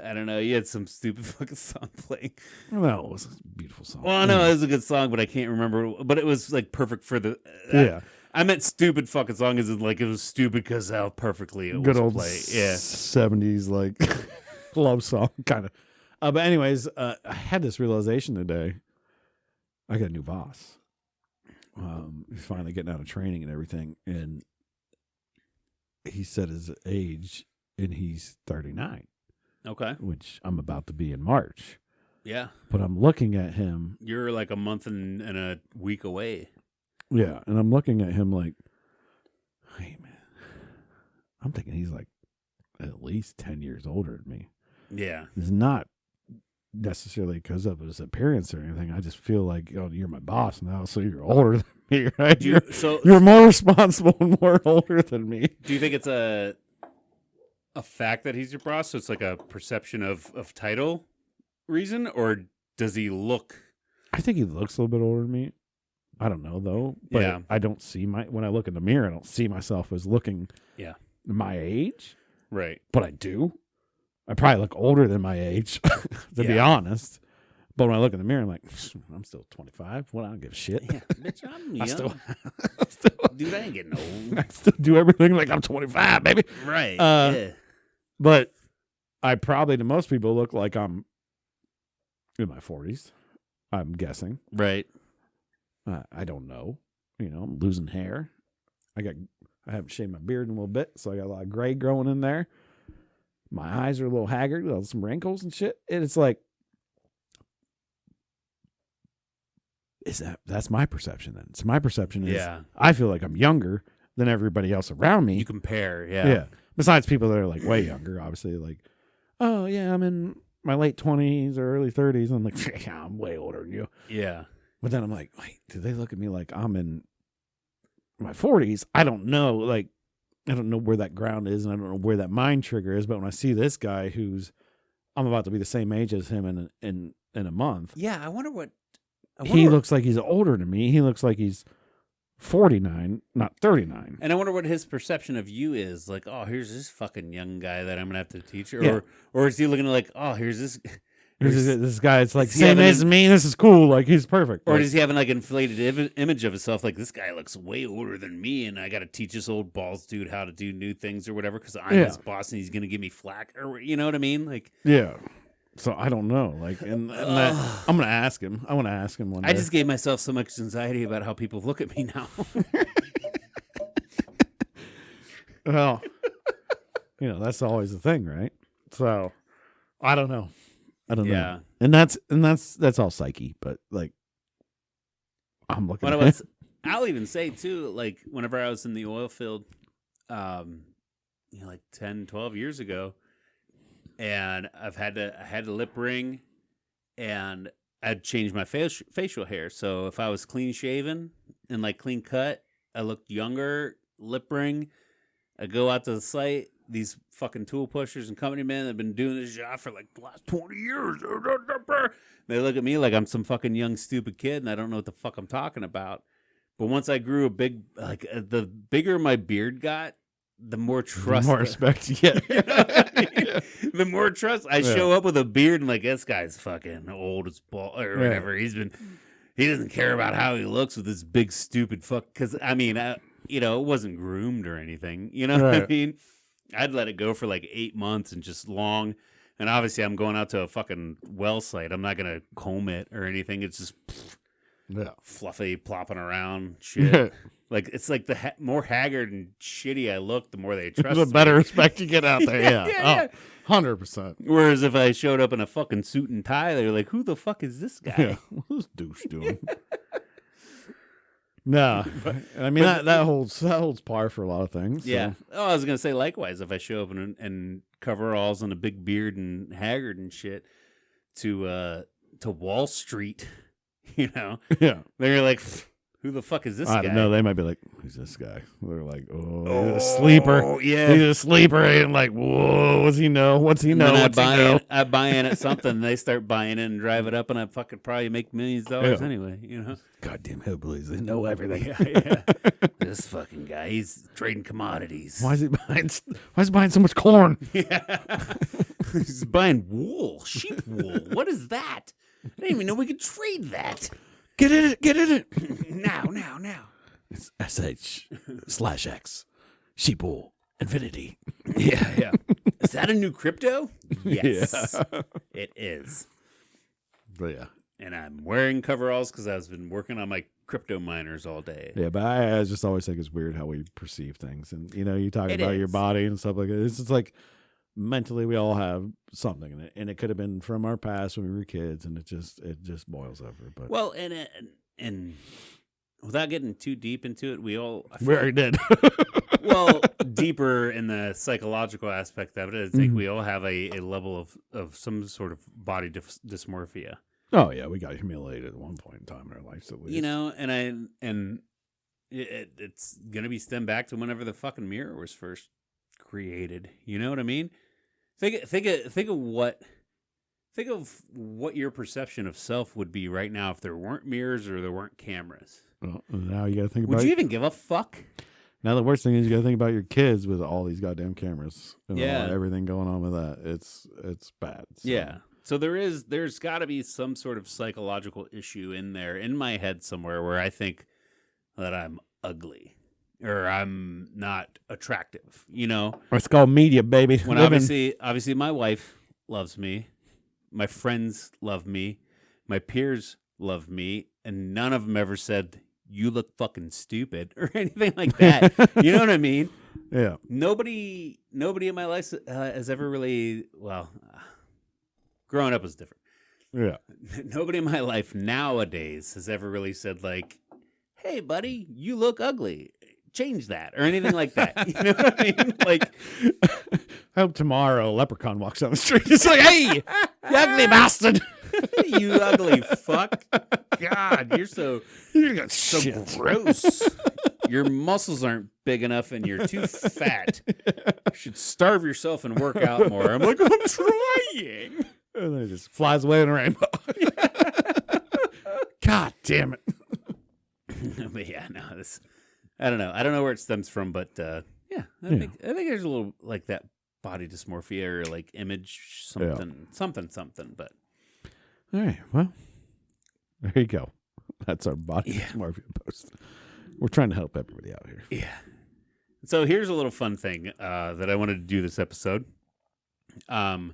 I don't know. You had some stupid fucking song playing. No, it was a beautiful song. Well, I know it was a good song, but I can't remember. But it was like perfect for the. Yeah. I meant stupid fucking song as in like it was stupid because how perfectly it good was old played. Yeah. 70s like love song kind of. But anyways, I had this realization today. I got a new boss. He's finally getting out of training and everything, and he said his age, and he's 39. Okay. Which I'm about to be in March. Yeah. But I'm looking at him. You're like a month and a week away. Yeah, and I'm looking at him like, hey, man. I'm thinking he's like at least 10 years older than me. Yeah. It's not necessarily because of his appearance or anything. I just feel like, oh, you're my boss now, so you're older than me, right? You're more responsible and more older than me. Do you think it's a fact that he's your boss, so it's like a perception of title reason, or does he look? I think he looks a little bit older than me. I don't know though, but yeah. I don't see when I look in the mirror, I don't see myself as looking my age. Right. But I do. I probably look older than my age, to be honest. But when I look in the mirror, I'm like, I'm still 25. Well, I don't give a shit. Yeah, bitch, I'm young. Dude, I ain't getting old. I still do everything like I'm 25, baby. Right. Yeah. But I probably, to most people, look like I'm in my 40s. I'm guessing. Right. I don't know. You know, I'm losing hair. I haven't shaved my beard in a little bit, so I got a lot of gray growing in there. My eyes are a little haggard, some wrinkles and shit. And it's like, that's my perception then. So my perception is I feel like I'm younger than everybody else around me. You compare, Yeah. Besides people that are like way younger, obviously, like, oh yeah, I'm in my late 20s or early 30s. And I'm like, yeah, I'm way older than you. Yeah. But then I'm like, wait, do they look at me like I'm in my 40s? I don't know. Like, I don't know where that ground is, and I don't know where that mind trigger is. But when I see this guy I'm about to be the same age as him in a month. Yeah, I wonder what. He looks like he's older than me. He looks like he's 49, not 39. And I wonder what his perception of you is. Like, oh, here's this fucking young guy that I'm gonna have to teach, or is he looking at like, oh, here's this. This guy's like, Does he same have an as me. This is cool. Like, he's perfect. Or Like, does he have an inflated image of himself? Like, this guy looks way older than me, and I got to teach this old balls dude how to do new things or whatever because I'm his boss and he's gonna give me flack, or you know what I mean? Like, yeah. So I don't know. Like, and I'm gonna ask him. I want to ask him one day. I just gave myself so much anxiety about how people look at me now. Well, that's always the thing, right? So I don't know. Yeah. And that's all psyche, but like I'm looking at it. I'll even say too, like whenever I was in the oil field, like 10, 12 years ago, and I had a lip ring, and I'd changed my facial hair. So if I was clean shaven and like clean cut, I looked younger. Lip ring, I go out to the site. These fucking tool pushers and company men have been doing this job for like the last 20 years. They look at me like I'm some fucking young stupid kid, and I don't know what the fuck I'm talking about. But once I grew the bigger my beard got, the more trust, the more respect you get. You know what I mean? The more trust. I show up with a beard and like, this guy's fucking old as ball or whatever. He doesn't care about how he looks with this big stupid fuck. Because I mean, it wasn't groomed or anything. You know what I mean? I'd let it go for like 8 months and just long. And obviously, I'm going out to a fucking well site. I'm not gonna comb it or anything. It's just fluffy, plopping around shit. Like it's like the more haggard and shitty I look, the more they trust me. The better respect you get out there. Yeah. 100%. Whereas if I showed up in a fucking suit and tie, they're like, "Who the fuck is this guy? Yeah. What's this douche doing?" No, I mean that holds par for a lot of things. So. Yeah. Oh, I was gonna say likewise. If I show up in coveralls and a big beard and haggard and shit to Wall Street, they're like, "Who the fuck is this guy?" I don't know. They might be like, "Who's this guy?" They're like, "Oh, he's a sleeper. Yeah, he's a sleeper." And like, whoa, what's he know? What's he know? I buy in at something. They start buying in and drive it up, and I fucking probably make millions of dollars anyway. Goddamn hillbillies, they know everything. Yeah. This fucking guy, he's trading commodities. Why is he buying so much corn? Yeah, he's buying wool, sheep wool. What is that? I didn't even know we could trade that. Get in it. Now. It's /X, sheep wool, infinity. Yeah. Is that a new crypto? Yes, it is. But yeah. And I'm wearing coveralls because I've been working on my crypto miners all day. Yeah, but I just always think it's weird how we perceive things. And, you talk about your body and stuff like that. It's just like mentally we all have something in it. And it could have been from our past when we were kids. And it just boils over. But well, and without getting too deep into it, we already did. Well, deeper in the psychological aspect of it, I think we all have a level of some sort of body dysmorphia. Oh yeah, we got humiliated at one point in time in our lives, at least. And it's gonna be stemmed back to whenever the fucking mirror was first created. You know what I mean? Think of what your perception of self would be right now if there weren't mirrors or there weren't cameras. Well, now you got to think about. Would you even give a fuck? Now the worst thing is you got to think about your kids with all these goddamn cameras. And yeah, everything going on with that. It's bad. So. Yeah. So there's got to be some sort of psychological issue in there in my head somewhere where I think that I'm ugly or I'm not attractive. It's called media, baby. When obviously my wife loves me, my friends love me, my peers love me, and none of them ever said you look fucking stupid or anything like that. You know what I mean? Yeah. Nobody in my life has ever really growing up was different. Yeah. Nobody in my life nowadays has ever really said like, "Hey, buddy, you look ugly. Change that," or anything like that. You know what I mean? Like, I hope tomorrow a leprechaun walks down the street. It's like, "Hey, you ugly bastard! You ugly fuck! God, you're so gross. Your muscles aren't big enough, and you're too fat. You should starve yourself and work out more." I'm like, "I'm trying." And then it just flies away in a rainbow. God damn it. But yeah, no, I don't know. I don't know where it stems from, but I think there's a little like that body dysmorphia or like image something. But All right. Well, there you go. That's our body Yeah. dysmorphia post. We're trying to help everybody out here. Yeah. So here's a little fun thing that I wanted to do this episode. I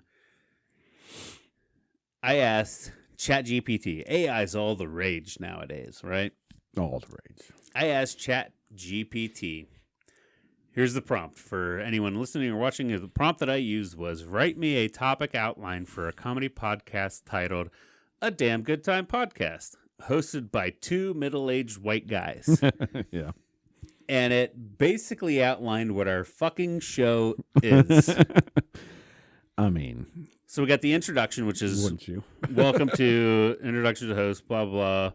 asked ChatGPT. AI is all the rage nowadays, right? All the rage. I asked ChatGPT. Here's the prompt for anyone listening or watching. The prompt that I used was, write me a topic outline for a comedy podcast titled A Damn Good Time Podcast, hosted by two middle-aged white guys. Yeah. And it basically outlined what our fucking show is. I mean, So we got the introduction, which is wouldn't you? welcome to introduction to the host, blah, blah, blah,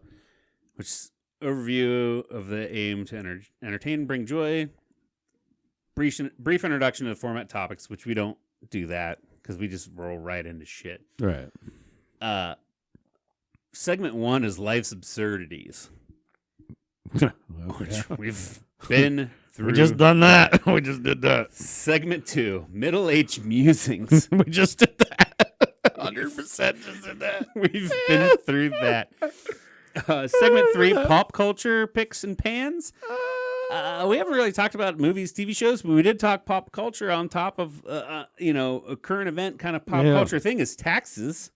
which is overview of the aim to entertain and bring joy. Brief introduction to the format topics, which we don't do that because we just roll right into shit. Right. Segment 1 is life's absurdities, Well, which yeah. we've been through. We just done that. We just did that. Segment 2, middle-aged musings. We just did that. 100% just did that. We've been through that. Segment 3, pop culture picks and pans. We haven't really talked about movies, TV shows, but we did talk pop culture on top of, a current event kind of pop culture thing is taxes.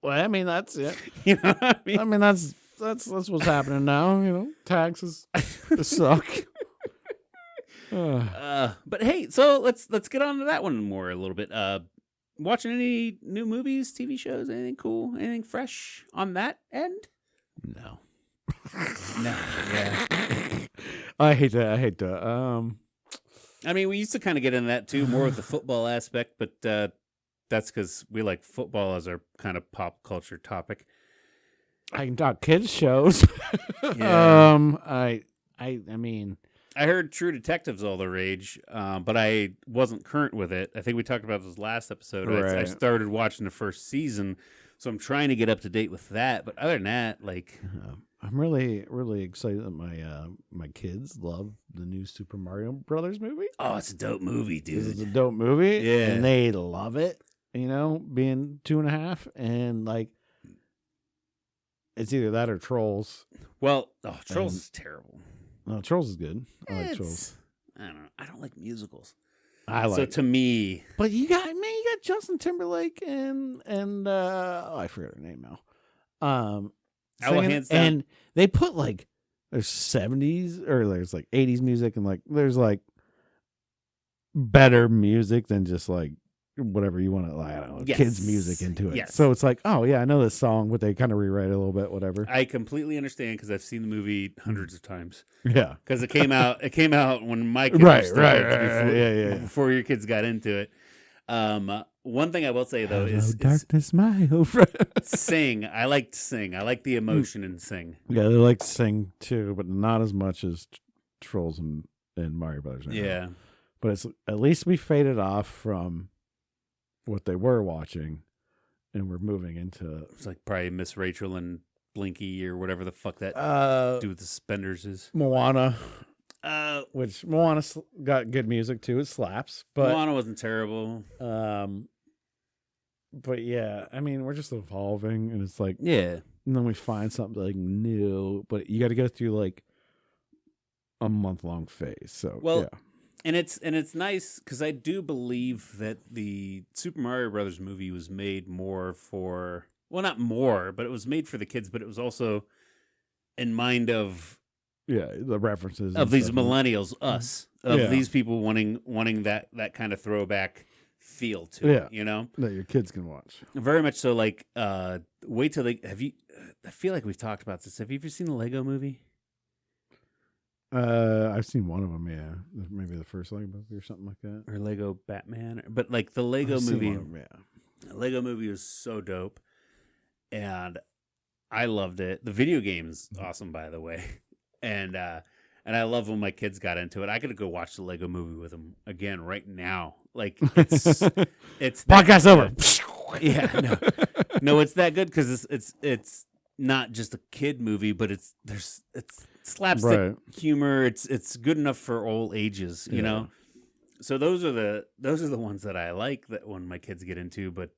Well, I mean, that's it. You know what I mean? I mean, that's what's happening now. You know, taxes suck. But hey, so let's get on to that one more a little bit. Watching any new movies, TV shows, anything cool, anything fresh on that end? No. No. Yeah. I hate that. I mean, we used to kind of get into that too, more with the football aspect, but that's because we like football as our kind of pop culture topic. I can talk kids shows. Yeah. I mean, I heard True Detective's all the rage, but I wasn't current with it. I think we talked about this last episode. I Right. started watching the first season, so I'm trying to get up to date with that. But other than that, like, I'm really, really excited that my kids love the new Super Mario Brothers movie. oh, it's a dope movie, This is dude. a dope movie, Yeah. and they love it. You know, being 2.5, and like, it's either that or Trolls. Well, Trolls is terrible. No, Trolls is good. I like Trolls. I don't know. I don't like musicals. I like. So it. to me, But you got Justin Timberlake and I forget her name now. I will singing, hands down- and they put like there's 70s or there's like 80s music, and like there's like better music than just like whatever you want to, like, I don't know, Yes. kids music into it. Yes. So it's like, oh yeah, I know this song, but they kind of rewrite it a little bit, whatever. I completely understand because I've seen the movie hundreds of times. Yeah. Because it came out. It came out when my kids Right, were still right, kids, right, before, yeah. before your kids got into it. One thing I will say though Hello, is darkness, my old friend. sing. I like to sing. I like the emotion in sing. Yeah, they like to sing too, but not as much as Trolls and Mario Brothers. right now. Yeah. But it's at least we faded off from what they were watching, and we're moving into It's like probably Miss Rachel and Blinky or whatever the fuck that do with the suspenders is. Moana, Uh, which Moana got good music too. It slaps, but Moana wasn't terrible. but yeah, I mean, we're just evolving, and it's like, Yeah. and then we find something like new, but you got to go through like a month-long phase. So Well, yeah. And it's nice because I do believe that the Super Mario Brothers movie was made more for, well, not more, but it was made for the kids, but it was also in mind of Yeah, the references of and these stuff. millennials, us, of Yeah. these people wanting that kind of throwback feel to Yeah. it, you know? that your kids can watch. Very much so. Like, wait till have you? I feel like we've talked about this. Have you ever seen the Lego movie? I've seen one of them. Yeah, maybe the first Lego movie or something like that. Or Lego Batman? But like the Lego I've seen movie. one of 'em, yeah. The Lego movie was so dope, and I loved it. The video game's awesome, by the way, and I love when my kids got into it. I could go watch the Lego movie with them again right now. Like it's that Podcast over. good. Yeah, no, it's that good because it's not just a kid movie, but it's slapstick Right. humor. It's good enough for all ages, you Yeah. know. So those are the ones that I like that when my kids get into, but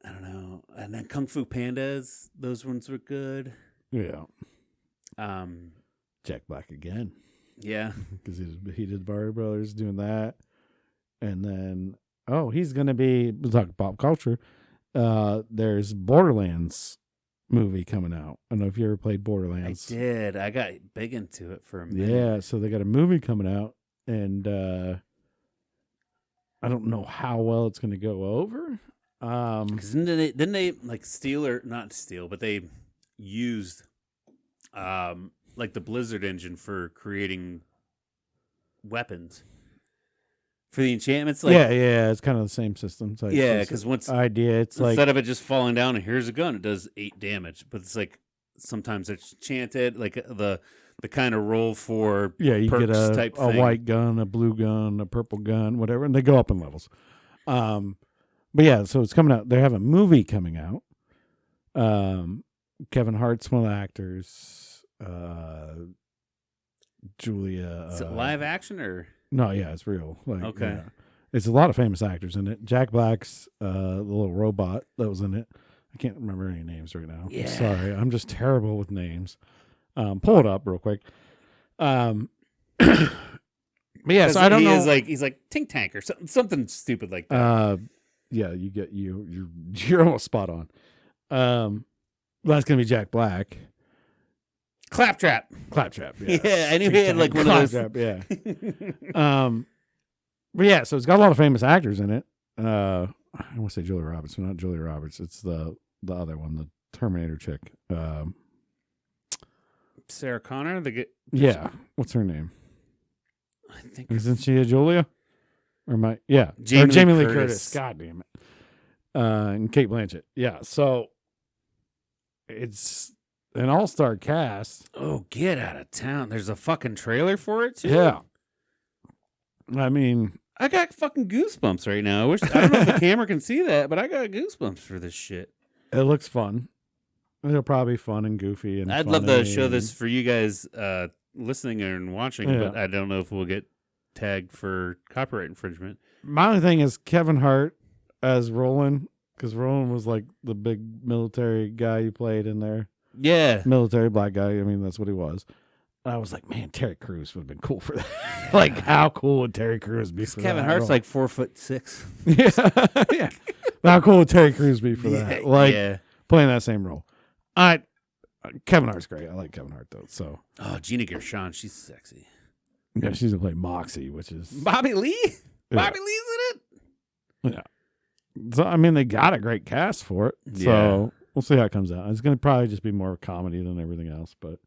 I don't know. And then Kung Fu Pandas, those ones were good. Yeah. Um, Jack Black again. yeah. Because he did Barry Brothers doing that. And then, he's going to be, we'll talk pop culture. There's Borderlands movie coming out. I don't know if you ever played Borderlands. I did. I got big into it for a minute. Yeah, so they got a movie coming out, and I don't know how well it's going to go over. Because didn't they like steal or not steal, but they used like the Blizzard engine for creating weapons for the enchantments. Like, yeah, it's kind of the same system. It's like, yeah, because once idea, it's like instead of it just falling down and here's a gun, it does 8 damage. But it's like sometimes it's enchanted, like the kind of roll for you perks get a type thing. white gun, a blue gun, a purple gun, whatever, and they go up in levels. But yeah, so it's coming out. They have a movie coming out. Kevin Hart's one of the actors. Julia. Is it live action or No, yeah, it's real. Like, okay. Yeah. It's a lot of famous actors in it. Jack Black's the little robot that was in it. I can't remember any names right now. Yeah. Sorry, I'm just terrible with names. Pull it up real quick. But yeah, so I don't know. He's like Tink Tank or something stupid like that. Yeah, you're almost spot on. That's gonna be Jack Black. Claptrap. Yeah, Yeah, I knew he had like one of those. Claptrap, yeah. But yeah, so it's got a lot of famous actors in it. I want to say Julia Roberts, but not Julia Roberts. It's the other one, the Terminator chick. Sarah Connor. Yeah, what's her name? I think Isn't she a Julia? Or Jamie Lee Curtis. Curtis. God damn it. And Kate Blanchett. Yeah, so it's an all-star cast. Oh, get out of town! There's a fucking trailer for it too. Yeah. I mean, I got fucking goosebumps right now. I don't know if the camera can see that, but I got goosebumps for this shit. it looks fun. It'll probably be fun and goofy. And I'd love to funny show and- this for you guys listening and watching, Yeah. but I don't know if we'll get tagged for copyright infringement. My only thing is Kevin Hart as Roland, because Roland was like the big military guy you played in there. Yeah. Military black guy. I mean, that's what he was. And I was like, man, Terry Crews would have been cool for that. Like, how cool would Terry Crews be for Kevin that Hart's role? like 4'6". yeah, yeah. How cool would Terry Crews be for that? Like, yeah. playing that same role. Kevin Hart's great. I like Kevin Hart though. So Oh, Gina Gershon, she's sexy. yeah, she's gonna play Moxie, which is Bobby Lee? Yeah. Bobby Lee's in it? yeah. So I mean, they got a great cast for it. Yeah. So we'll see how it comes out. It's gonna probably just be more comedy than everything else, but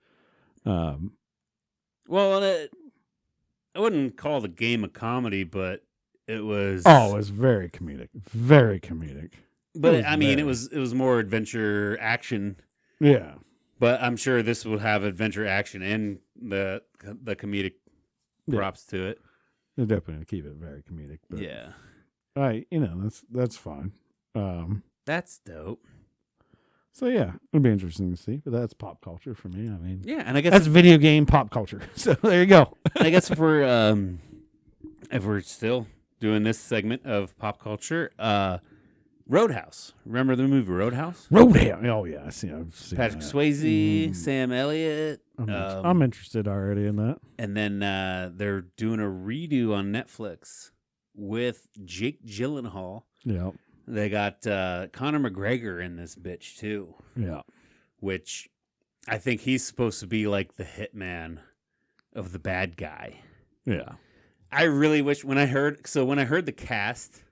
Well, I wouldn't call the game a comedy, but it was. it was very comedic, very comedic. but it was I mean, very- it was more adventure action. Yeah, But I'm sure this would have adventure action and the comedic Yeah. props to it. they're definitely gonna keep it very comedic. But, Yeah, all right, that's fine. that's dope. So yeah, it'll be interesting to see. But that's pop culture for me. I mean, Yeah, and I guess that's video game pop culture. So there you go. I guess if we're still doing this segment of pop culture, Roadhouse. Remember the movie Roadhouse? Roadhouse. Oh yeah, I've seen Patrick that. Swayze, Sam Elliott, I'm interested already in that. and then they're doing a redo on Netflix with Jake Gyllenhaal. Yeah, They got Conor McGregor in this bitch too, yeah. which I think he's supposed to be like the hitman of the bad guy. Yeah. I really wish when I heard the cast,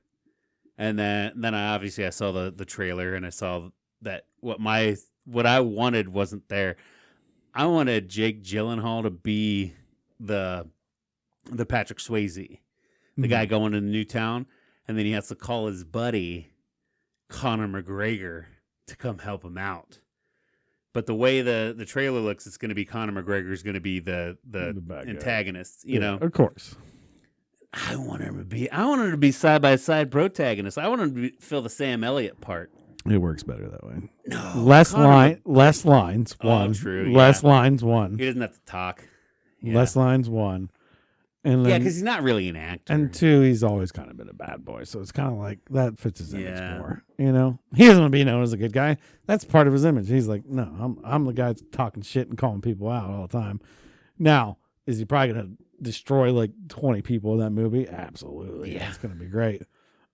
and then I saw the trailer and I saw that what I wanted wasn't there. I wanted Jake Gyllenhaal to be the Patrick Swayze, the guy going to the new town, and then he has to call his buddy Conor McGregor to come help him out. But the way the trailer looks, it's going to be Conor McGregor is going to be the bad guy. antagonist. You know, Of course. I want him to be side by side protagonist. I want him to fill the Sam Elliott part. It works better that way. No, Less Conor lines. Oh, One. true, Less yeah. lines. One. He doesn't have to talk. Yeah. Less lines. One. And then, Yeah, because he's not really an actor. and two, he's always kind of been a bad boy, so it's kind of like that fits his image Yeah. more. You know, he doesn't want to be known as a good guy. That's part of his image. He's like, no, I'm the guy that's talking shit and calling people out all the time. Now, is he probably gonna destroy like 20 people in that movie? Absolutely. Yeah. It's gonna be great.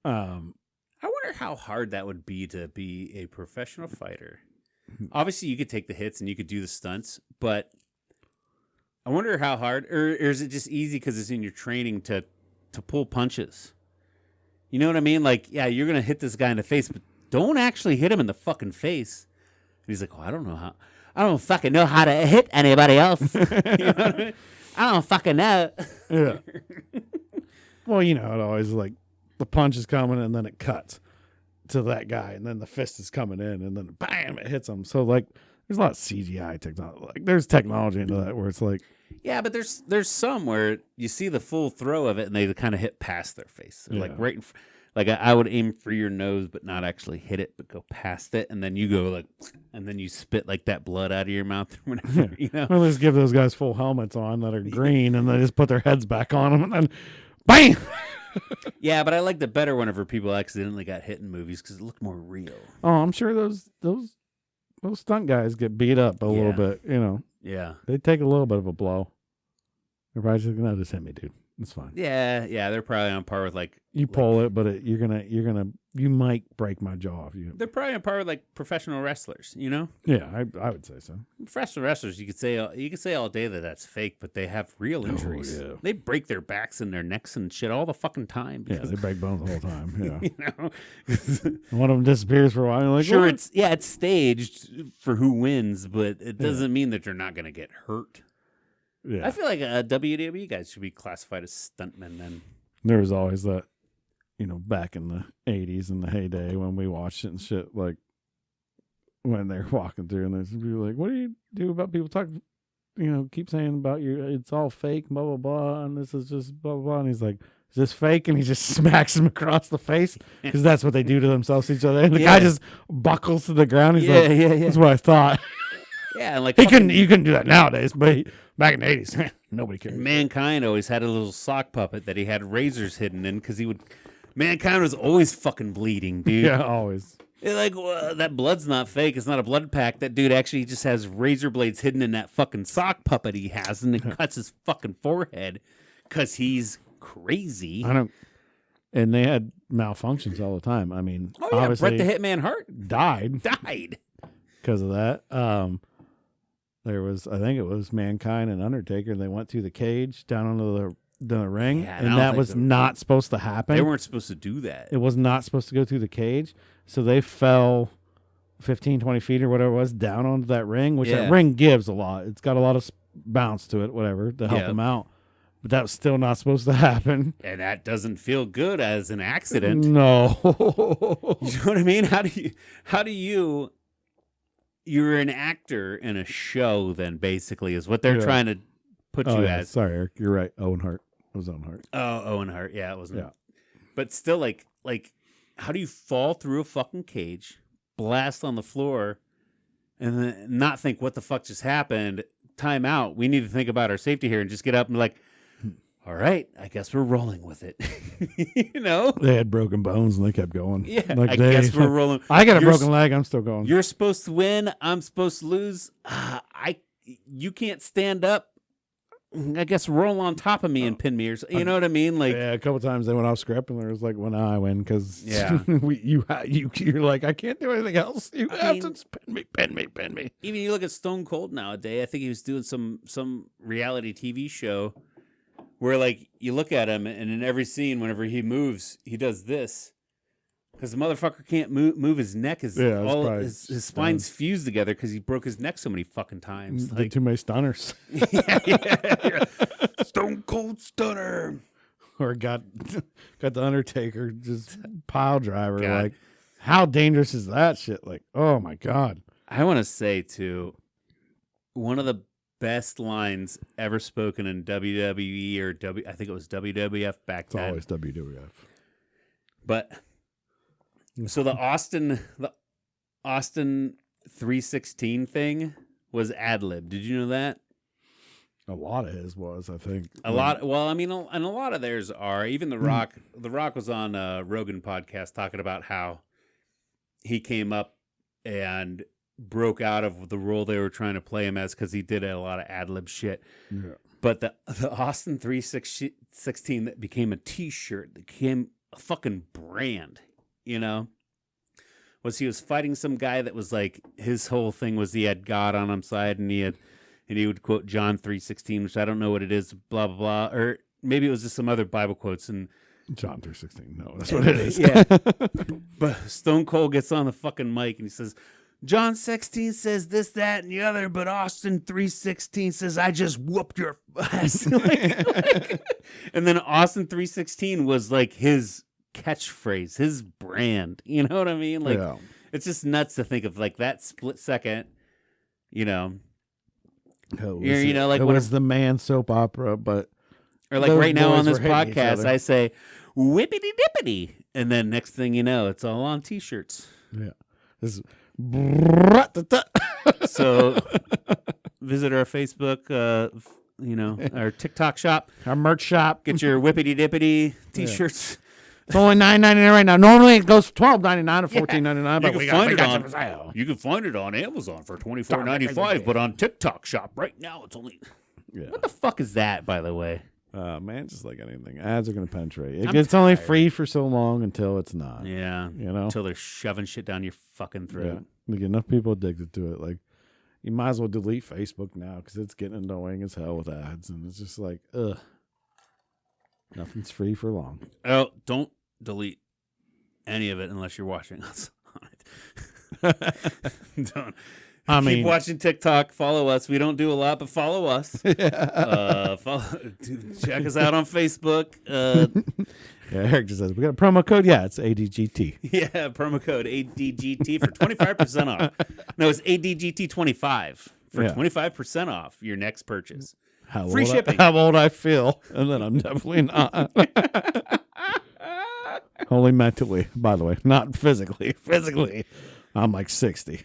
I wonder how hard that would be to be a professional fighter. Obviously, you could take the hits and you could do the stunts, but I wonder how hard, or is it just easy because it's in your training to pull punches? You know what I mean? Like, yeah, you're gonna hit this guy in the face, but don't actually hit him in the fucking face. And he's like, "Oh, I don't fucking know how to hit anybody else." You know what I mean? I don't fucking know. Yeah. Well, you know, it always like the punch is coming and then it cuts to that guy, and then the fist is coming in, and then bam, it hits him. So like, there's a lot of CGI technology. Like, there's technology into that where it's like, Yeah, but there's some where you see the full throw of it, and they kind of hit past their face. They're like right in like I would aim for your nose, but not actually hit it, but go past it, and then you go like, and then you spit like that blood out of your mouth or whatever. You know, well, let's give those guys full helmets on that are green, and they just put their heads back on them, and then bam. Yeah, but I liked it better whenever people accidentally got hit in movies because it looked more real. Oh, I'm sure those stunt guys get beat up a little bit. You know, Yeah, they take a little bit of a blow. They're probably just like, no, just hit me, dude. It's fine. yeah, they're probably on par with like You pull it, but you might break my jaw if you. they're probably on par with like professional wrestlers. You know, Yeah, I would say so. professional wrestlers, you could say all day that that's fake, but they have real injuries. yeah. They break their backs and their necks and shit all the fucking time. Yeah, Because, they break bones the whole time. Yeah, you know, one of them disappears for a while. And you're like, sure, what? it's staged for who wins, but it doesn't mean that they're not going to get hurt. Yeah. I feel like WWE guys should be classified as stuntmen. Then There was always that, you know, back in the 80s in the heyday when we watched it and shit, like when they're walking through and there's people like, what do you do about people talking, you know, keep saying about it's all fake, blah, blah, blah, and this is just blah, blah, blah. And he's like, is this fake? And he just smacks him across the face because that's what they do to themselves to each other. And the guy just buckles to the ground. He's like, that's what I thought. yeah, and like You couldn't do that nowadays, but back in the 80s, nobody cared. Mankind always had a little sock puppet that he had razors hidden in because Mankind was always fucking bleeding, dude. Yeah, always. They're like, well, that blood's not fake. It's not a blood pack. That dude actually just has razor blades hidden in that fucking sock puppet he has, and it cuts his fucking forehead because he's crazy. I don't. And they had malfunctions all the time. I mean, Oh yeah, obviously, Bret the Hitman Hart died because of that. There was, I think it was Mankind and Undertaker. They went through the cage down into the ring, Yeah, and that was not supposed to happen. They weren't supposed to do that. It was not supposed to go through the cage, so they fell 15, 20 feet or whatever it was down onto that ring, which that ring gives a lot. It's got a lot of bounce to it, whatever, to help them out. But that was still not supposed to happen. And that doesn't feel good as an accident. No. You know what I mean? How do you you're an actor in a show then basically is what they're trying to put you as. Sorry, Eric, you're right. Owen Hart. It was Owen Hart. Oh, Owen Hart. Yeah, it wasn't. Yeah. But still like how do you fall through a fucking cage, blast on the floor, and then not think what the fuck just happened? Time out. We need to think about our safety here and just get up and like, all right, I guess we're rolling with it. You know? They had broken bones and they kept going. Yeah, like I guess we're rolling. I got a broken leg. I'm still going. You're supposed to win. I'm supposed to lose. You can't stand up. I guess roll on top of me and pin me, or you know what I mean? Like, yeah, a couple times they went off script and there was like, "Well, I win because Yeah. you're like, I can't do anything else. You have mean- to just pin me." even you look at Stone Cold nowadays. I think he was doing some reality TV show where like you look at him and in every scene, whenever he moves, he does this. Because the motherfucker can't move his neck. His spine's fused together because he broke his neck so many fucking times. Did Like, too many stunners, yeah. Stone Cold Stunner. or got the Undertaker just pile driver. God. Like, how dangerous is that shit? Like, oh my god. I want to say too, one of the best lines ever spoken in WWE or I think it was WWF back It's then. always WWF. But so the Austin 316 thing was ad lib. Did you know that? A lot of his was, I think. A lot. Well, I mean, and a lot of theirs are. Even The Rock. The Rock was on a Rogan podcast talking about how he came up and broke out of the role they were trying to play him as because he did a lot of ad lib shit. Yeah. But the Austin 316 that became a T-shirt, that became a fucking brand, you know, was he was fighting some guy that was like, his whole thing was he had God on his side, and he would quote John 3:16, which I don't know what it is, blah blah blah, or maybe it was just some other Bible quotes. And John 3:16, no, that's what it is. Yeah. But Stone Cold gets on the fucking mic and he says, John 16 says this, that, and the other, but Austin 3:16 says, I just whooped your ass. And then Austin 3:16 was like his catchphrase, his brand. You know what I mean? Like, Yeah. It's just nuts to think of like that split second, you know. It like was the man soap opera, but or like those right now on boys this were hitting each podcast, other. I say whippity dippity, and then next thing you know, it's all on T-shirts. Yeah. This is So visit our Facebook, our TikTok shop. our merch shop. Get your whippity dippity T-shirts. It's only $9.99 right now. Normally it goes $12.99 or $14.99, but You we can find got it some on. for sale. You can find it on Amazon for $24.95, but on TikTok shop right now it's only. Yeah. What the fuck is that, by the way? Man, just like anything, ads are going to penetrate. I'm It's only tired. free for so long until it's not. Yeah, You know? until they're shoving shit down your fucking Yeah. throat. We get enough people addicted to it. Like, you might as well delete Facebook now because it's getting annoying as hell with ads, and it's just like, ugh. Nothing's free for long. Oh, don't delete any of it unless you're watching us on it. Don't. Keep watching TikTok. Follow us. We don't do a lot, but follow us. Check us out on Facebook. Yeah, Eric just says, we got a promo code? Yeah, it's ADGT. Yeah, promo code ADGT for 25% off. No, it's ADGT25 for 25% off your next purchase. Free shipping. How old I feel, and then I'm definitely not. Only mentally, by the way, not physically. Physically, I'm like 60.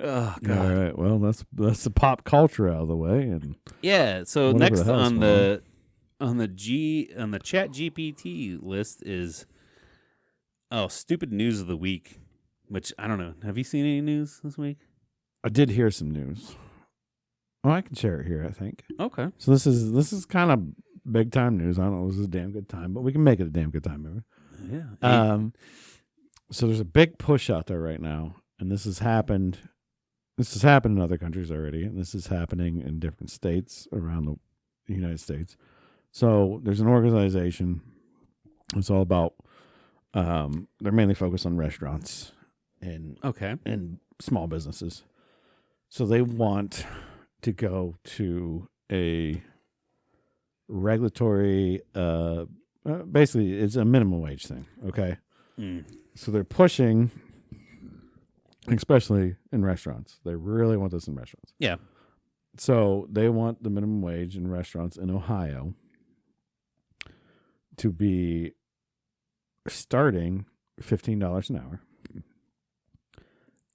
Oh God! All right, well, that's the pop culture out of the way, and Yeah. So Whatever next the hell's on going the Chat GPT list is stupid news of the week. Which I don't know. Have you seen any news this week? I did hear some news. Oh, I can share it here, I think. Okay. So this is kind of big time news. I don't know if this is a damn good time, but we can make it a damn good time, maybe. Yeah. So there's a big push out there right now, and this has happened. This has happened in other countries already, and this is happening in different states around the United States. So there's an organization. It's all about. They're mainly focused on restaurants and Okay. small businesses. So they want to go to a regulatory. Basically, it's a minimum wage thing. Okay. Mm. So they're pushing, especially in restaurants. They really want this in restaurants. Yeah. So they want the minimum wage in restaurants in Ohio to be starting $15 an hour.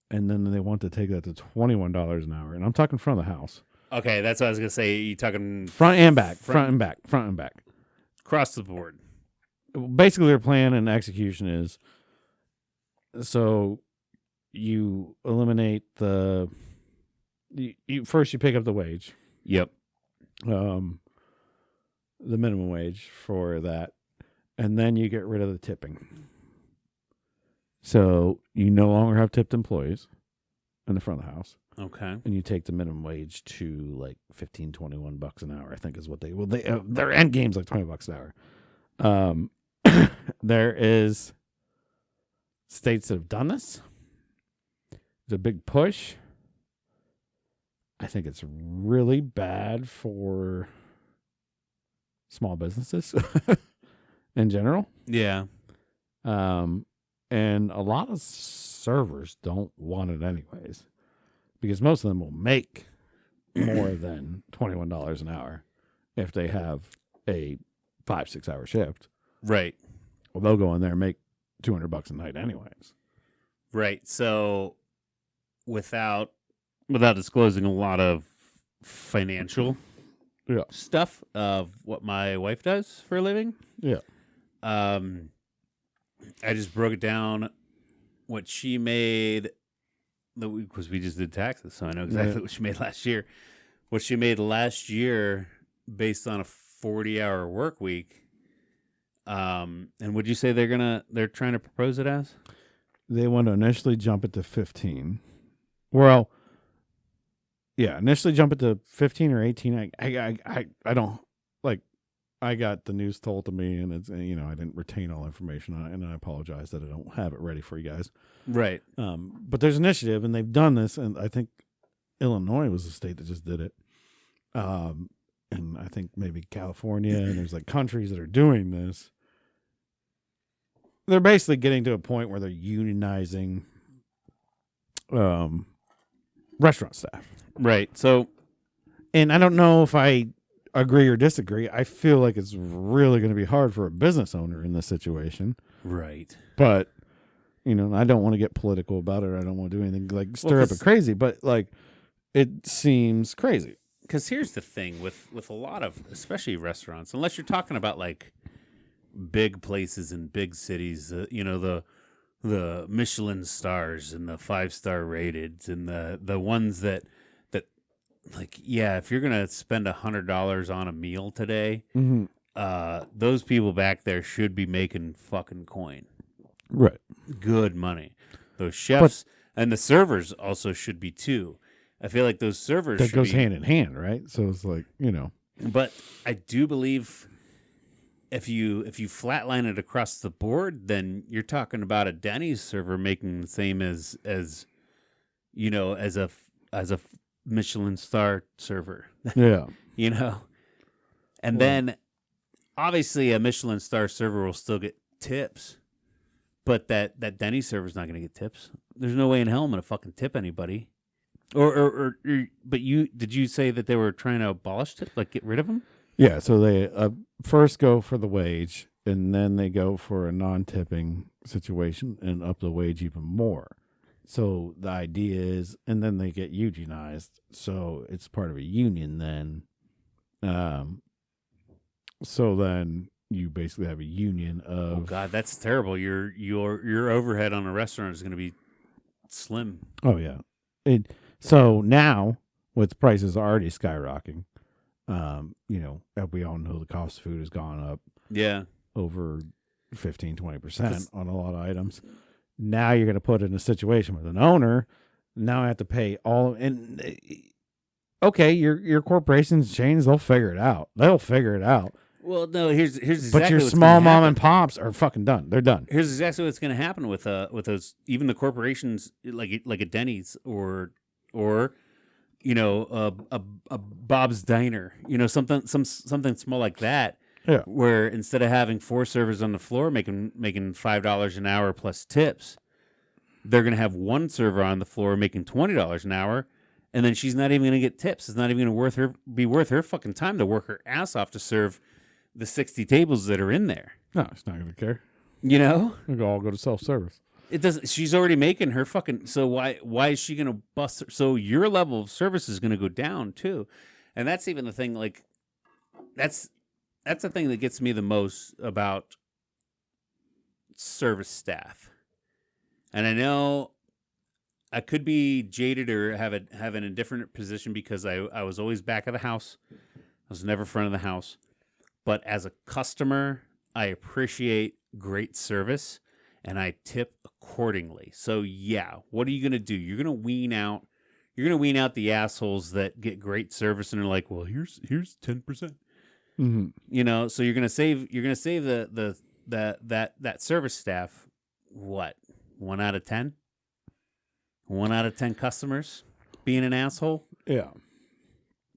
And then they want to take that to $21 an hour. And I'm talking front of the house. Okay, that's what I was gonna say. You talking Front and back. Front- Front and back. across the board? Basically, their plan and execution is so you eliminate the first you pick up the wage, Yep. the minimum wage for that, and then you get rid of the tipping. So you no longer have tipped employees in the front of the house, Okay. and you take the minimum wage to like $15-21 an hour. I think is what they their end game's like $20 an hour. There is states that have done this. It's a big push. I think it's really bad for small businesses in general. Yeah. And a lot of servers don't want it anyways, because most of them will make more than $21 an hour if they have a 5-6 hour shift. Right. Well, they'll go in there and make $200 a night anyways. Right. So without without disclosing a lot of financial Yeah. stuff of what my wife does for a living. Yeah. I just broke it down what she made because we just did taxes, so I know exactly what she made last year. What she made last year based on a 40-hour work week. And would you say they're trying to propose it as? They want to initially jump it to 15. Well, yeah, initially jump it to 15 or 18. I don't like. I got the news told to me, and it's, you know, I didn't retain all information on it, and I apologize that I don't have it ready for you guys. Right. But there's initiative, and they've done this, and I think Illinois was the state that just did it. And I think maybe California, and there's like countries that are doing this. They're basically getting to a point where they're unionizing restaurant staff. Right. So, and I don't know if I agree or disagree. I feel like it's really going to be hard for a business owner in this situation. right. But, you know, I don't want to get political about it. I don't want to do anything like stir up it crazy, but like it seems crazy. Because here's the thing with a lot of, especially restaurants, unless you're talking about like big places in big cities, you know, the Michelin stars and the 5-star rated and the ones that like, yeah, if you're gonna spend $100 on a meal today, those people back there should be making fucking coin, Right. good money. Those chefs and the servers also should be too. I feel like those servers That should goes be, hand in hand, right? So it's like, you know. but I do believe if you flatline it across the board, then you're talking about a Denny's server making the same as you know, as a Michelin star server. Yeah. You know, and then obviously a Michelin star server will still get tips, but that Denny's server is not going to get tips. There's no way in hell I'm going to fucking tip anybody. Or but did you say that they were trying to abolish tip, like get rid of them? Yeah, so they first go for the wage, and then they go for a non-tipping situation and up the wage even more. So the idea is, and then they get unionized, so it's part of a union then. So then you basically have a union of... Oh God, that's terrible. Your overhead on a restaurant is going to be slim. Oh yeah. So now with prices already skyrocketing, you know, we all know the cost of food has gone up. Yeah. Over 15-20% on a lot of items. Now you're going to put it in a situation with an owner. Now I have to pay all, and okay, your corporation's chains, they'll figure it out. Well, no, here's exactly but your what's small gonna mom happen. and pops are fucking done. They're done. Here's exactly what's going to happen with those, even the corporations like a Denny's or you know a Bob's Diner, you know, something small like that. Yeah. Where instead of having 4 servers on the floor making $5 an hour plus tips, they're going to have 1 server on the floor making $20 an hour, and then she's not even going to get tips. It's not even going to be worth her fucking time to work her ass off to serve the 60 tables that are in there. No, she's not going to care. You know, They'll all go to self-service. it doesn't. She's already making her fucking. So why is she going to bust her? So your level of service is going to go down too, and that's even the thing. Like that's the thing that gets me the most about service staff. And I know I could be jaded or have in a different position because I was always back of the house. I was never front of the house. But as a customer, I appreciate great service and I tip accordingly. So yeah, what are you going to do? You're going to wean out the assholes that get great service and are like, "Well, here's 10%." Mm-hmm. You know, so you're gonna save that service staff what, 1 out of 10? 1 out of 10 customers being an asshole. Yeah.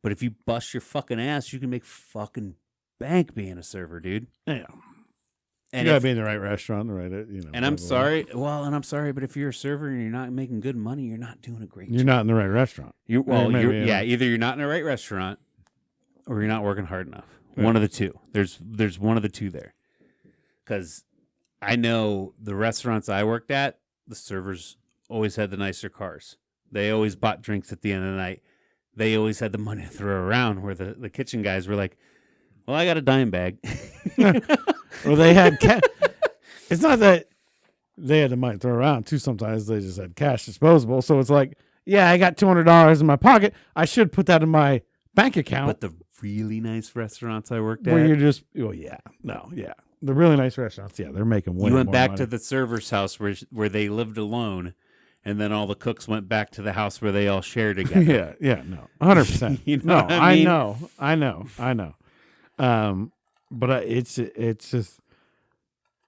But if you bust your fucking ass, you can make fucking bank being a server, dude. Yeah. And you gotta be in the right restaurant, the right, you know. And I'm sorry, but if you're a server and you're not making good money, you're not doing a great job. You're not in the right restaurant. Either you're not in the right restaurant or you're not working hard enough. Yeah. One of the two. There's one of the two there. Because I know the restaurants I worked at, the servers always had the nicer cars. They always bought drinks at the end of the night. They always had the money to throw around, where the kitchen guys were like, well, I got a dime bag. Well, they had it's not that they had the money to throw around, too. Sometimes they just had cash disposable. So it's like, yeah, I got $200 in my pocket. I should put that in my bank account. But the really nice restaurants I worked where at, you're just, the really nice restaurants, they're making way you went more back money. to the server's house where they lived alone, and then all the cooks went back to the house where they all shared together. no, 100%. You know what I mean? I know. But it's just,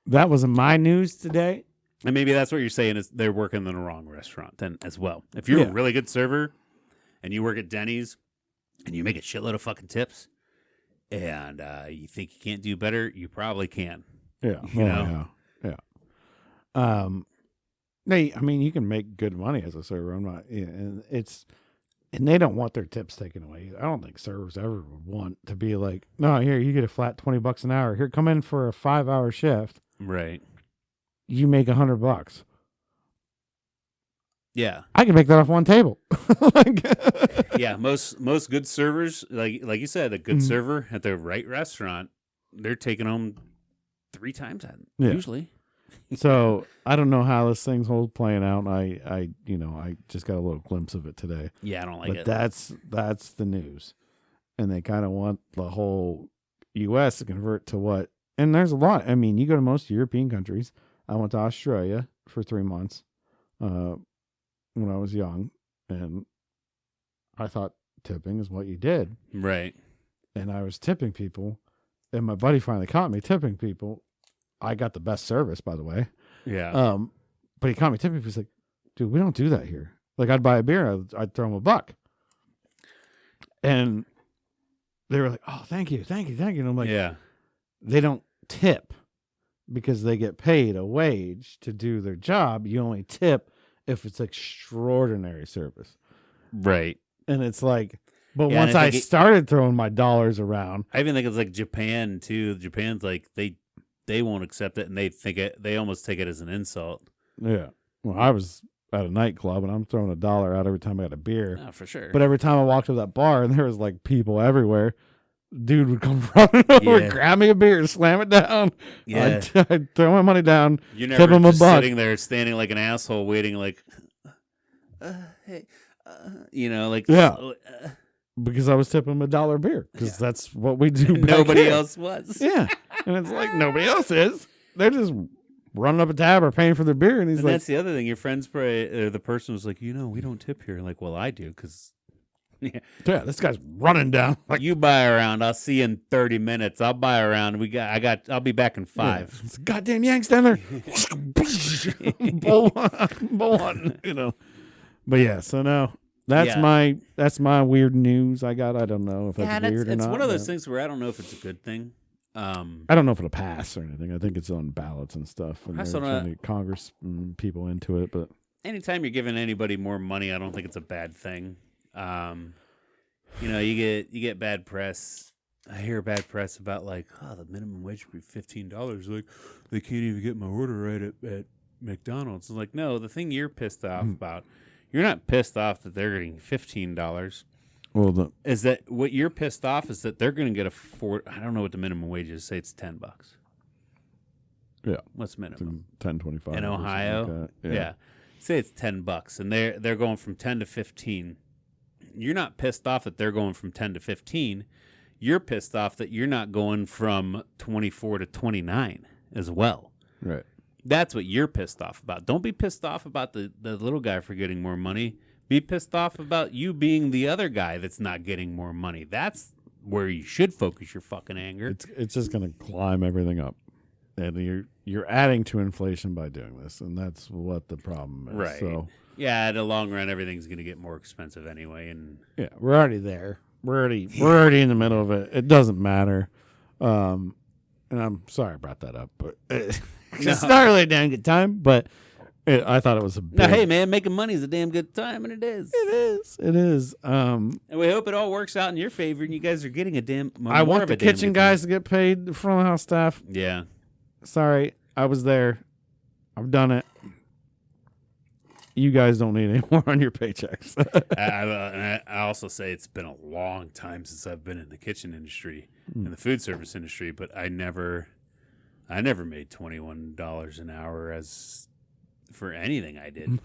that wasn't my news today. And maybe that's what you're saying is they're working in the wrong restaurant then as well. If you're a really good server and you work at Denny's and you make a shitload of fucking tips and you think you can't do better, you probably can. Yeah. You know? Yeah. I mean, you can make good money as a server. I'm not, and they don't want their tips taken away. I don't think servers ever would want to be like, no, here, you get a flat $20 an hour. Here, come in for a 5-hour shift. Right. You make $100. Yeah. I can make that off one table. Yeah. Most good servers, like you said, a good server at the right restaurant, they're taking home 3 times that usually. So I don't know how this thing's playing out. I just got a little glimpse of it today. Yeah, I don't like it. But that's the news, and they kind of want the whole U.S. to convert to what. And there's a lot. I mean, you go to most European countries. I went to Australia for 3 months when I was young, and I thought tipping is what you did. Right. And I was tipping people, and my buddy finally caught me tipping people. I got the best service, by the way. Yeah. But he caught me tipping. He's like, dude, we don't do that here. Like, I'd buy a beer, I'd throw him $1. And they were like, oh, thank you. And I'm like, yeah. They don't tip because they get paid a wage to do their job. You only tip if it's extraordinary service. Right. And it's like, but once I started throwing my dollars around. I even think it's like Japan, too. Japan's like, they won't accept it, and they almost take it as an insult. Yeah. Well, I was at a nightclub, and I'm throwing $1 out every time I got a beer. Oh, for sure. But every time I walked to that bar, and there was like people everywhere, dude would come running over, grab me a beer, slam it down. Yeah. I'd throw my money down, You're never tip him just $1. sitting there standing like an asshole waiting like, hey, like. Yeah. Because I was tipping him $1 beer, because that's what we do. Nobody else was. Yeah. And it's like, nobody else is. They're just running up a tab or paying for their beer. And that's the other thing. Your friends probably, the person was like, we don't tip here. Like, well, I do, because. Yeah, this guy's running down. Like, you buy around. I'll see you in 30 minutes. I'll buy around. I'll be back in 5. Yeah. It's goddamn Yanks down there. Bowl one. But yeah, so no. That's my weird news I got. I don't know if that's weird or not. It's one of those things where I don't know if it's a good thing. I don't know if it'll pass or anything. I think it's on ballots and stuff. And they're trying to get Congress people into it. But anytime you're giving anybody more money, I don't think it's a bad thing. You get bad press. I hear bad press about like, the minimum wage would be $15. Like, they can't even get my order right at McDonald's. It's like, no, the thing you're pissed off about, you're not pissed off that they're getting $15. Well, is that what you're pissed off is that they're going to get I don't know what the minimum wage is. Say it's $10. Yeah. What's minimum? $10.25 in Ohio. Like yeah. Say it's $10, and they're going from 10 to 15. You're not pissed off that they're going from 10 to 15. You're pissed off that you're not going from 24 to 29 as well. Right. That's what you're pissed off about. Don't be pissed off about the little guy for getting more money. Be pissed off about you being the other guy that's not getting more money. That's where you should focus your fucking anger. It's just going to climb everything up. And you're adding to inflation by doing this, and that's what the problem is. Right. So, yeah, in the long run, everything's going to get more expensive anyway. And yeah, we're already there. We're already in the middle of it. It doesn't matter. And I'm sorry I brought that up, but it's not really a damn good time. But I thought it was a big... No, hey, man, making money is a damn good time, and it is. It is. And we hope it all works out in your favor, and you guys are getting a damn... I want the kitchen guys to get paid, the front of the house staff. Yeah. Sorry, I was there. I've done it. you guys don't need any more on your paychecks. I also say it's been a long time since I've been in the kitchen industry, in the food service industry, but I never made $21 an hour as for anything I did.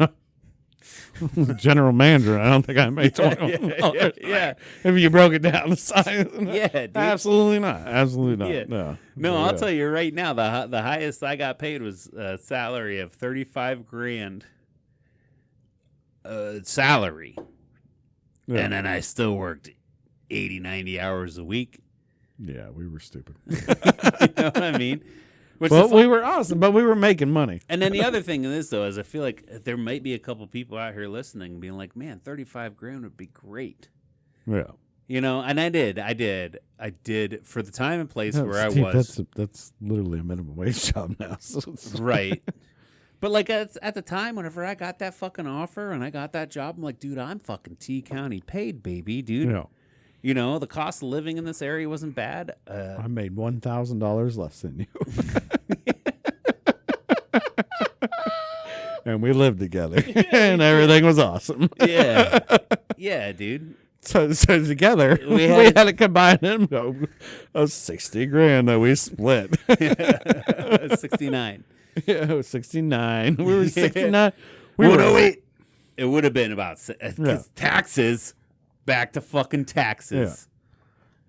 General manager, I don't think I made $21. Yeah. If you broke it down the size. Yeah, dude. Absolutely not. Absolutely not. Yeah. No, I'll tell you right now, the highest I got paid was a salary of $35,000. Salary. Yeah. And then I still worked 80, 90 hours a week. Yeah, we were stupid. You know what I mean? But we were awesome, but we were making money. And then the other thing in this, though, is I feel like there might be a couple people out here listening being like, man, $35,000 would be great. Yeah. You know, and I did for the time and place where I Steve, was. That's literally a minimum wage job now. So Right. But like at the time, whenever I got that fucking offer and I got that job, I'm like, dude, I'm fucking T County paid, baby, dude. Yeah. You know, the cost of living in this area wasn't bad. I made $1,000 less than you. And we lived together. And everything was awesome. Yeah. Yeah, dude. So together, we had to combine them. $60,000 that we split. 69. Yeah, it was 69. We were 69. Wait. It would have been about taxes. Back to fucking taxes.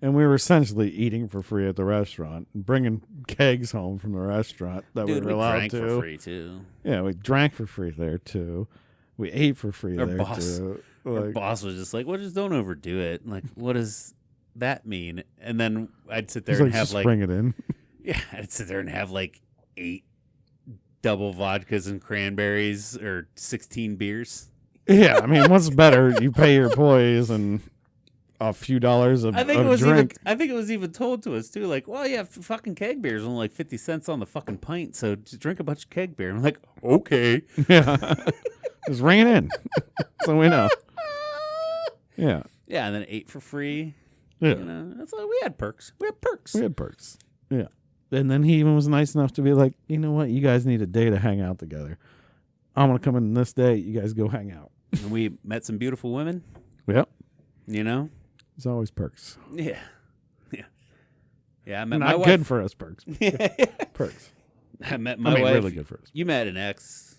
Yeah. And we were essentially eating for free at the restaurant and bringing kegs home from the restaurant that we were allowed drank to. for free too. Yeah, we drank for free there too. We ate for free there too. Our boss was just like, "Well, just don't overdo it." Like, what does that mean? And then I'd sit there and have just bring it in. Yeah, I'd sit there and have like 8 double vodkas and cranberries or 16 beers. Yeah, I mean, what's better? You pay your employees and a few dollars of drink. I think it was even told to us too. Like, well, yeah, fucking keg beer is only like 50 cents on the fucking pint, so just drink a bunch of keg beer. I'm like, okay, yeah, just ring it in, so we know. Yeah, yeah, and then 8 for free. Yeah, you know, that's like we had perks. We had perks. Yeah, and then he even was nice enough to be like, you know what, you guys need a day to hang out together. I'm gonna come in this day. You guys go hang out. And we met some beautiful women. Yep. You know? There's always perks. Yeah. Yeah. Yeah, I met Not my wife. good for us, perks. Perks. I met my wife. Really good for us. You met an ex.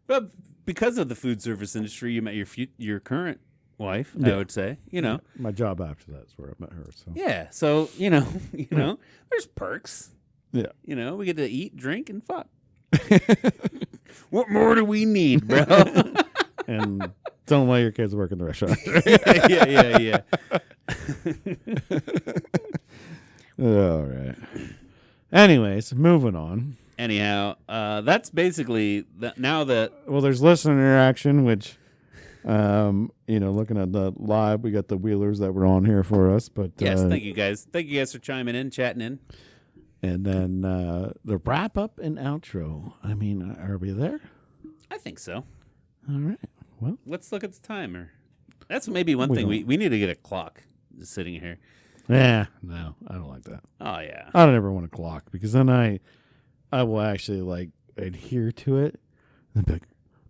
But because of the food service industry, you met your current wife, I would say. You know. My job after that is where I met her. So yeah. So, you know, there's perks. Yeah. You know, we get to eat, drink, and fuck. What more do we need, bro? And don't let your kids work in the restaurant. yeah. All right. Anyways, moving on. Anyhow, that's basically now that. Well, there's listener interaction, which, looking at the live, we got the Wheelers that were on here for us. But yes, thank you guys. Thank you guys for chiming in, chatting in. And then the wrap up and outro. I mean, are we there? I think so. All right. Well, let's look at the timer. That's maybe one thing. We need to get a clock just sitting here. Yeah, no, I don't like that. Oh yeah, I don't ever want a clock because then I will actually like adhere to it and be like,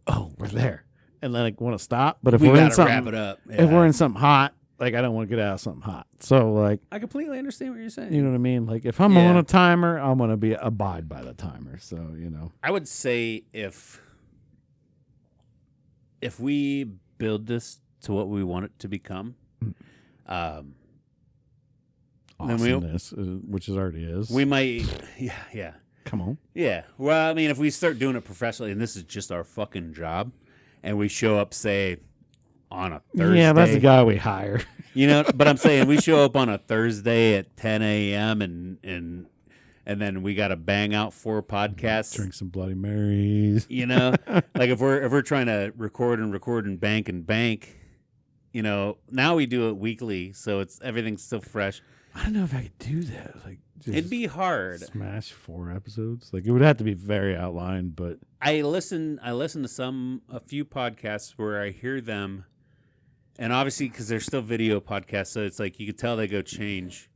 oh, we're there, and then I want to stop. But if we're in something, wrap it up. Yeah. If we're in something hot, like I don't want to get out of something hot. So like, I completely understand what you're saying. You know what I mean? Like if I'm on a timer, I'm gonna abide by the timer. So I would say if we build this to what we want it to become, awesomeness, which it already is. We might, yeah. Come on. Yeah. Well, I mean, if we start doing it professionally, and this is just our fucking job, and we show up, say, on a Thursday. Yeah, that's the guy we hire. You know, but I'm saying we show up on a Thursday at 10 a.m. and then we got to bang out 4 podcasts. Drink some Bloody Marys. You know, like if we're trying to record and bank, you know, now we do it weekly, so everything's still fresh. I don't know if I could do that. Like, it'd be hard. Smash 4 episodes. Like it would have to be very outlined. But I listen to a few podcasts where I hear them, and obviously because they're still video podcasts, so it's like you could tell they go change,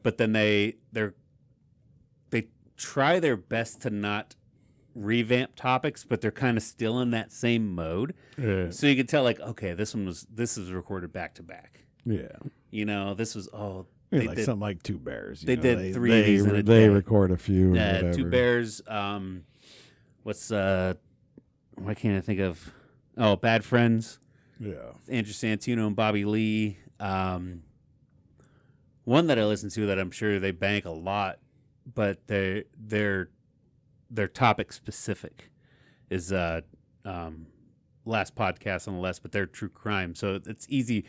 but then they try their best to not revamp topics, but they're kind of still in that same mode. Yeah. So you can tell, like, okay, this is recorded back to back. Yeah. You know, this was Like something like Two Bears. They did 3 of these in a They day. record a few. Or whatever. Two Bears. Why can't I think of? Oh, Bad Friends. Yeah. Andrew Santino and Bobby Lee. One that I listen to that I'm sure they bank a lot, but they're topic specific is Last Podcast on the List, but they're true crime, so it's easy.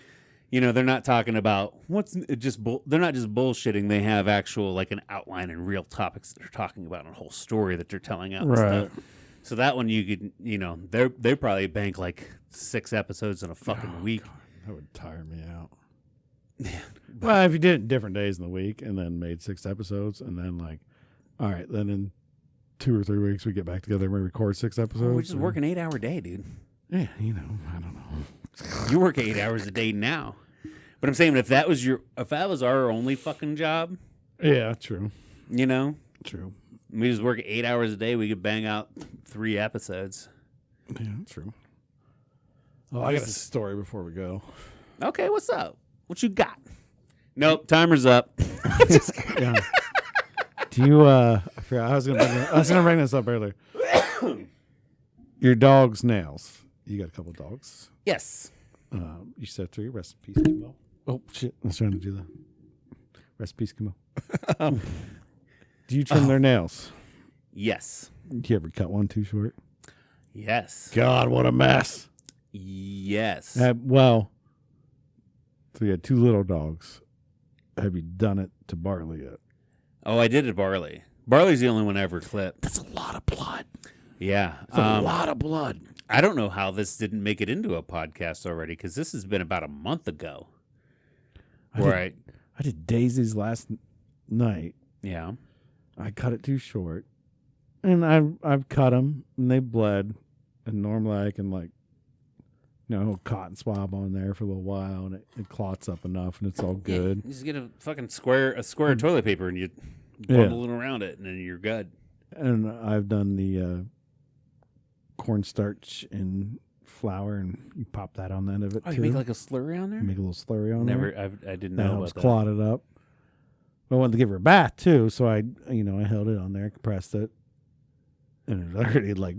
You know, they're not talking about they're not just bullshitting. They have actual like an outline and real topics that they're talking about and a whole story that they're telling out. And Right. stuff. So that one you could, you know, they probably bank like 6 episodes in a fucking week. God, that would tire me out. Yeah. Well, if you did it different days in the week and then made 6 episodes and then like, all right, then in 2 or 3 weeks we get back together and we record 6 episodes. We're just working 8-hour day, dude. Yeah, you know, I don't know. You work 8 hours a day now. But I'm saying if that was our only fucking job, Yeah, true. you know, True. we just work 8 hours a day, we could bang out 3 episodes. Yeah, true. Oh, I got a story before we go. Okay, what's up? What you got? Nope, timer's up. Yeah. Do you I forgot, I was gonna bring this up earlier. Your dog's nails. You got a couple of dogs. Yes. You said 3. Rest in peace, Kimo. Oh shit! I was trying to do that. Rest in peace, Kimo. Do you trim their nails? Yes. Do you ever cut one too short? Yes. God, what a mess. Yes. Well, so you had 2 little dogs. Have you done it to Barley yet? Oh, I did it Barley. Barley's the only one I ever clipped. That's a lot of blood. Yeah. That's a lot of blood. I don't know how this didn't make it into a podcast already, because this has been about a month ago. I did Daisy's last night. Yeah. I cut it too short, and I've cut them, and they bled. And normally I can cotton swab on there for a little while, and it clots up enough, and it's all good. You just get a fucking square of toilet paper, and you bundle it around it, and then you're good. And I've done the cornstarch and flour, and you pop that on the end of it. Oh, too. you make like a slurry on there? Make a little slurry on there. I didn't That know helps about that. clot it up. I wanted to give her a bath too, so I held it on there, compressed it, and it already got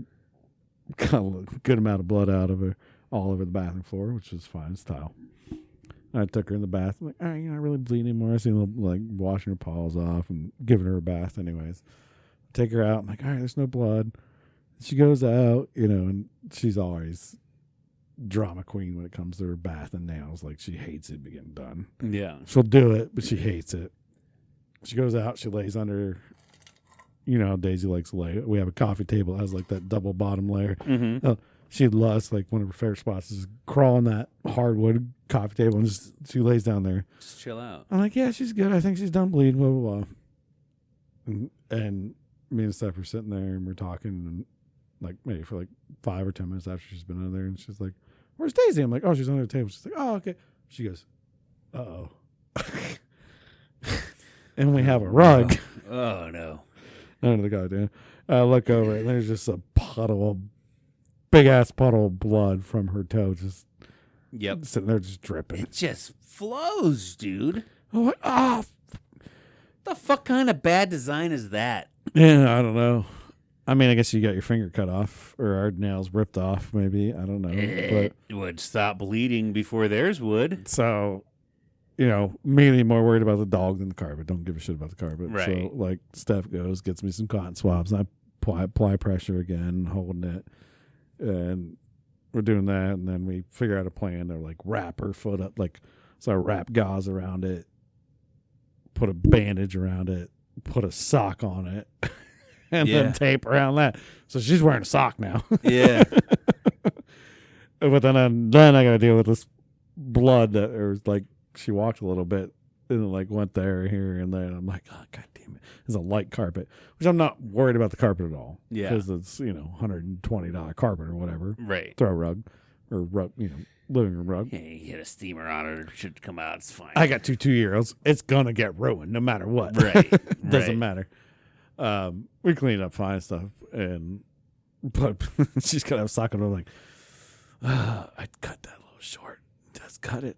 a good amount of blood out of her all over the bathroom floor, which was fine. It's tile. I took her in the bath. I'm like, all right, you're not really bleeding anymore. I seen her washing her paws off and giving her a bath anyways. Take her out. I'm like, all right, there's no blood. She goes out, and she's always drama queen when it comes to her bath and nails. Like, she hates it getting done. Yeah. She'll do it, but she hates it. She goes out, she lays under, how Daisy likes to lay. We have a coffee table that has that double bottom layer. Mm-hmm. She loves, one of her favorite spots is crawl on that hardwood coffee table, and she lays down there. Just chill out. I'm like, yeah, she's good. I think she's done bleeding, blah, blah, blah. And me and Steph were sitting there, and we're talking, and maybe for 5 or 10 minutes after she's been under there, and she's like, where's Daisy? I'm like, oh, she's under the table. She's like, oh, okay. She goes, uh-oh. And we have a rug. Oh, no. Under the goddamn. I look over, and there's just a big-ass puddle of blood from her toe just sitting there just dripping. It just flows, dude. I'm like, oh. The fuck kind of bad design is that? Yeah, I don't know. I mean, I guess you got your finger cut off or our nails ripped off, maybe. I don't know. It would stop bleeding before theirs would. So, me more worried about the dog than the carpet. Don't give a shit about the carpet. Right. So, Steph goes, gets me some cotton swabs, and I apply pressure again, holding it. And we're doing that, and then we figure out a plan to, wrap her foot up. So I wrap gauze around it, put a bandage around it, put a sock on it. And then tape around that. So she's wearing a sock now. Yeah. But then I got to deal with this blood that was she walked a little bit and went there, here, and there. And I'm like, oh, God damn it. It's a light carpet, which I'm not worried about the carpet at all. Yeah. Because it's, $120 carpet or whatever. Right. Throw a rug or living room rug. Yeah, you get a steamer on it, it should come out. It's fine. I got 2 2-year-olds. It's going to get ruined no matter what. Right. Doesn't matter. We cleaned up fine stuff, and But she's gonna have a sock on. I'm like, I'd cut that a little short. Just cut it.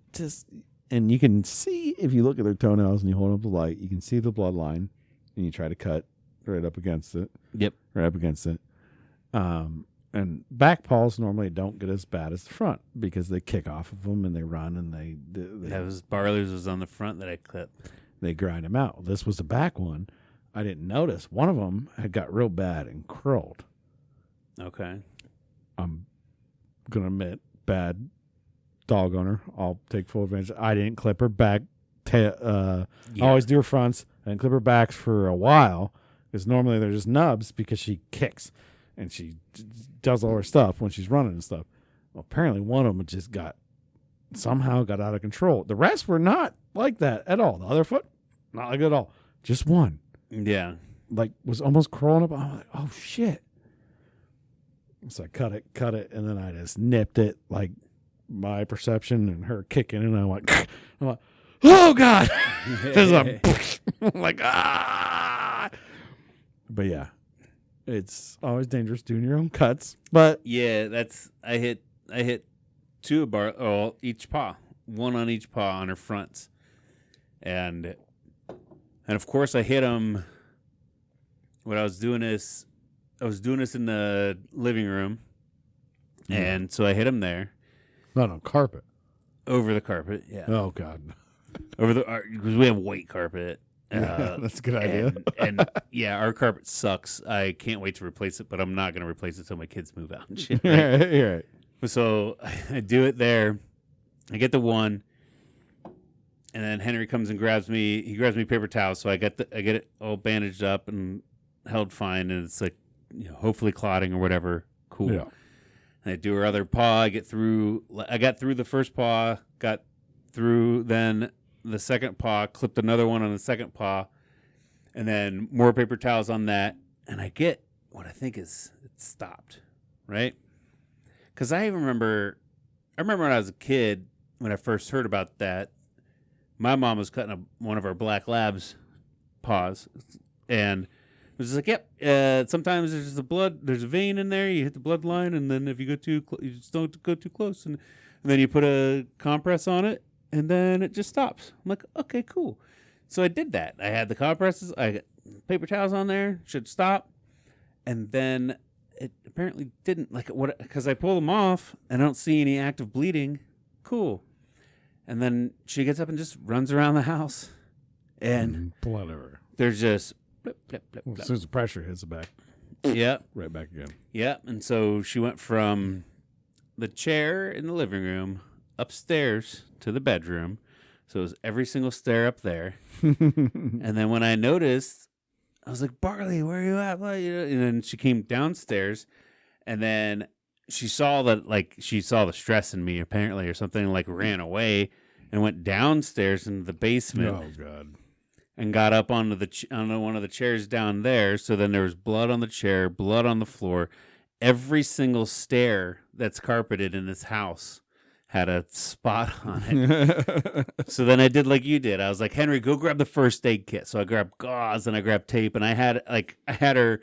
And you can see if you look at their toenails and you hold up the light, you can see the bloodline, and you try to cut right up against it. Yep. Right up against it. And back paws normally don't get as bad as the front because they kick off of them and they run and they That was Barley's was on the front that I clipped. They grind them out. This was the back one. I didn't notice. One of them had got real bad and curled. Okay. I'm going to admit, bad dog owner. I'll take full advantage. I didn't clip her back. I always do her fronts. I didn't clip her backs for a while because normally they're just nubs because she kicks and she does all her stuff when she's running and stuff. Well, apparently one of them just somehow got out of control. The rest were not like that at all. The other foot, not like that at all. Just one. Yeah. Like was almost crawling up. I'm like, oh shit. So I cut it, and then I just nipped it like my perception and her kicking, and I'm like, oh God. I'm like, ah. But yeah, it's always dangerous doing your own cuts. But yeah, I hit two each paw, one on each paw on her fronts, and of course I hit them. When I was doing this in the living room, and so I hit him there. Not on carpet. Over the carpet, yeah. Oh God. Because we have white carpet. Yeah, that's a good idea. And yeah, our carpet sucks. I can't wait to replace it, but I'm not going to replace it until my kids move out and shit. Right? You're right. So I do it there. I get the one, and then Henry comes and grabs me. He grabs me paper towels, so I get it all bandaged up and held fine, and it's like, hopefully clotting or whatever. Cool. Yeah. And I do her other paw. I got through the first paw, got through then the second paw, clipped another one on the second paw, and then more paper towels on that. And I get what I think is it stopped, right? Because I remember when I was a kid, when I first heard about that, my mom was cutting one of our black labs' paws, and it was just like, yep. Sometimes there's there's a vein in there. You hit the bloodline, and then if you go you just don't go too close, and then you put a compress on it, and then it just stops. I'm like, okay, cool. So I did that. I had the compresses. I got paper towels on there. Should stop, and then it apparently didn't. Because I pull them off, and I don't see any active bleeding. Cool. And then she gets up and just runs around the house, and blood everywhere. There's just. Blip, blip, blip, blip. As soon as the pressure hits the back. Yep. Right back again. Yep. And so she went from the chair in the living room upstairs to the bedroom. So it was every single stair up there. And then when I noticed, I was like, Barley, where are you at? And then she came downstairs, and then she saw the stress in me apparently or something, like ran away and went downstairs into the basement. Oh God. And got up onto one of the chairs down there. So then there was blood on the chair, blood on the floor. Every single stair that's carpeted in this house had a spot on it. So then I did like you did. I was like, Henry, go grab the first aid kit. So I grabbed gauze and I grabbed tape, and I had her,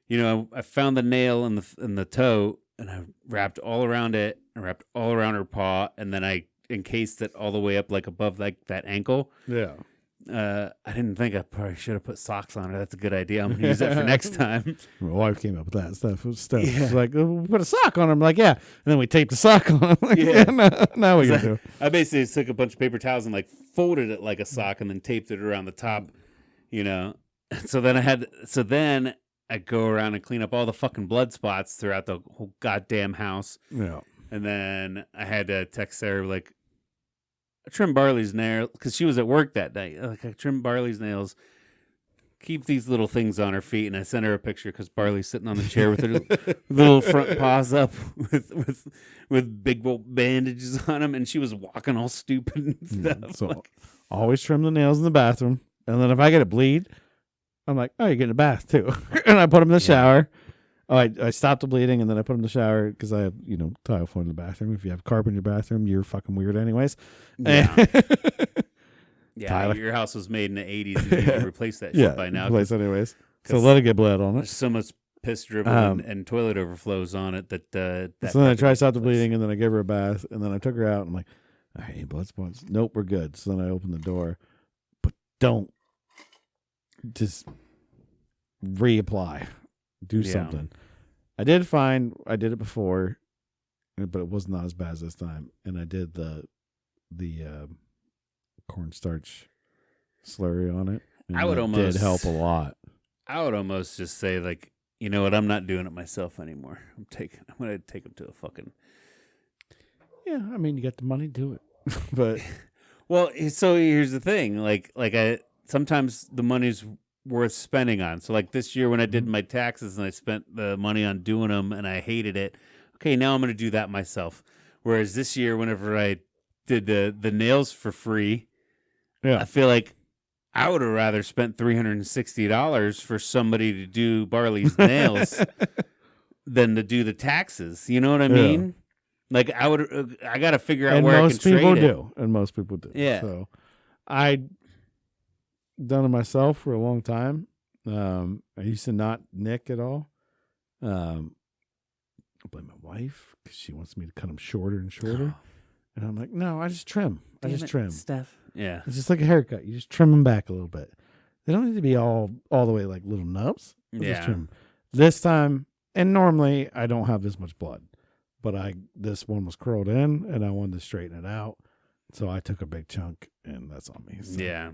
I found the nail in the toe, and I wrapped all around it. I wrapped all around her paw, and then I encased it all the way up like above like that ankle. Yeah. I didn't think I probably should have put socks on her. That's a good idea. I'm going to use that for next time. My wife came up with that stuff. Yeah. She's like, oh, put a sock on him. I'm like, yeah. And then we taped the sock on him. Like, yeah. Now we can do. I basically took a bunch of paper towels and folded it like a sock and then taped it around the top, So then I go around and clean up all the fucking blood spots throughout the whole goddamn house. Yeah. And then I had to text Sarah, like, I trim Barley's nails, because she was at work that night. I trim Barley's nails, keep these little things on her feet, and I sent her a picture because Barley's sitting on the chair with her little front paws up with big old bandages on them, and she was walking all stupid and stuff. So always trim the nails in the bathroom, and then if I get a bleed, I'm like, oh, you're getting a bath too. And I put them in the shower. Oh, I stopped the bleeding, and then I put them in the shower because I have, tile floor in the bathroom. If you have carpet in your bathroom, you're fucking weird anyways. Yeah. Yeah, your house was made in the 80s, and you can replace that shit by now. Replace anyways. So let it get blood on it. There's so much piss dribbling and toilet overflows on it. That so then I tried to stop the bleeding, and then I gave her a bath, and then I took her out. And I'm like, all right, blood spots. Nope, we're good. So then I opened the door, but don't just reapply. Do something. I did it before, but it was not as bad as this time. And I did the cornstarch slurry on it. And I would almost did help a lot. I would almost just say, like, you know what? I'm not doing it myself anymore. I'm going to take them to a fucking. Yeah, I mean, you got the money, do it. But well, so here's the thing. Like I sometimes the money's worth spending on. So like this year when I did my taxes and I spent the money on doing them and I hated it. Okay, now I'm going to do that myself. Whereas this year, whenever I did the nails for free, I feel like I would have rather spent $360 for somebody to do Barley's nails than to do the taxes. You know what I mean? Like I got to figure out where I can trade it. And most people do. Yeah. So I done it myself for a long time. I used to not nick at all. I blame my wife because she wants me to cut them shorter and shorter. And I'm like, no, I just trim. Trim. Steph. Yeah. It's just like a haircut. You just trim them back a little bit. They don't need to be all the way like little nubs. Just trim. This time, and normally I don't have this much blood, but this one was curled in and I wanted to straighten it out. So I took a big chunk and that's on me. So. Yeah.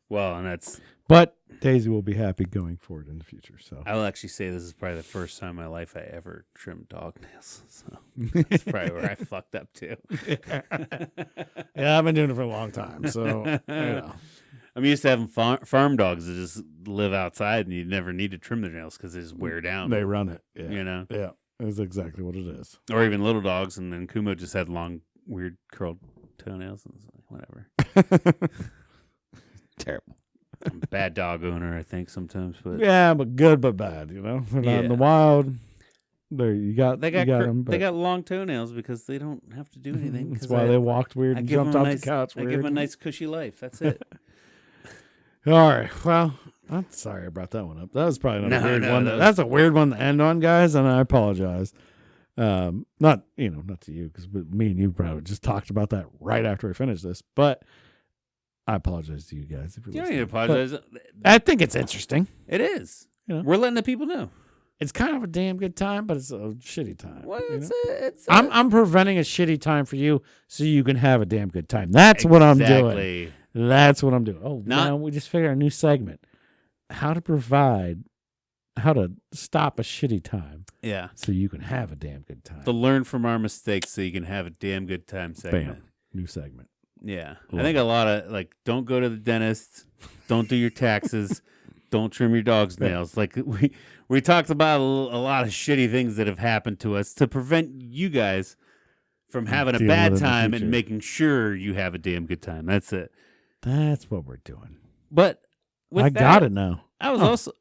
Well, and but Daisy will be happy going forward in the future. So I will actually say this is probably the first time in my life I ever trimmed dog nails. So that's probably where I fucked up too. Yeah, I've been doing it for a long time. So you know. I'm used to having farm dogs that just live outside and you never need to trim their nails because they just wear down. They run it. Yeah. You know? Yeah. That's exactly what it is. Or even little dogs, and then Kumo just had long, weird curled toenails and whatever. Terrible. I'm a bad dog owner, I think, sometimes. But yeah, but good but bad, you know? They're not in the wild. They got them. They got long toenails because they don't have to do anything. That's why they walked weird and jumped off the couch weird. I give them a nice cushy life. That's it. All right. Well, I'm sorry I brought that one up. That was probably not a weird one. That's a weird one to end on, guys, and I apologize. Not to you, because me and you probably just talked about that right after we finished this, but I apologize to you guys. If you don't need to apologize. I think it's interesting. It is. You know? We're letting the people know. It's kind of a damn good time, but it's a shitty time. Well, I'm preventing a shitty time for you so you can have a damn good time. That's what I'm doing. That's what I'm doing. Oh, now we just figured out a new segment. How to stop a shitty time. Yeah. So you can have a damn good time. To learn from our mistakes so you can have a damn good time segment. Bam. New segment. Yeah. I think a lot of, like, don't go to the dentist. Don't do your taxes. Don't trim your dog's nails. Like, we talked about a lot of shitty things that have happened to us to prevent you guys from having a bad time and making sure you have a damn good time. That's it. That's what we're doing. But I got it now. I was also,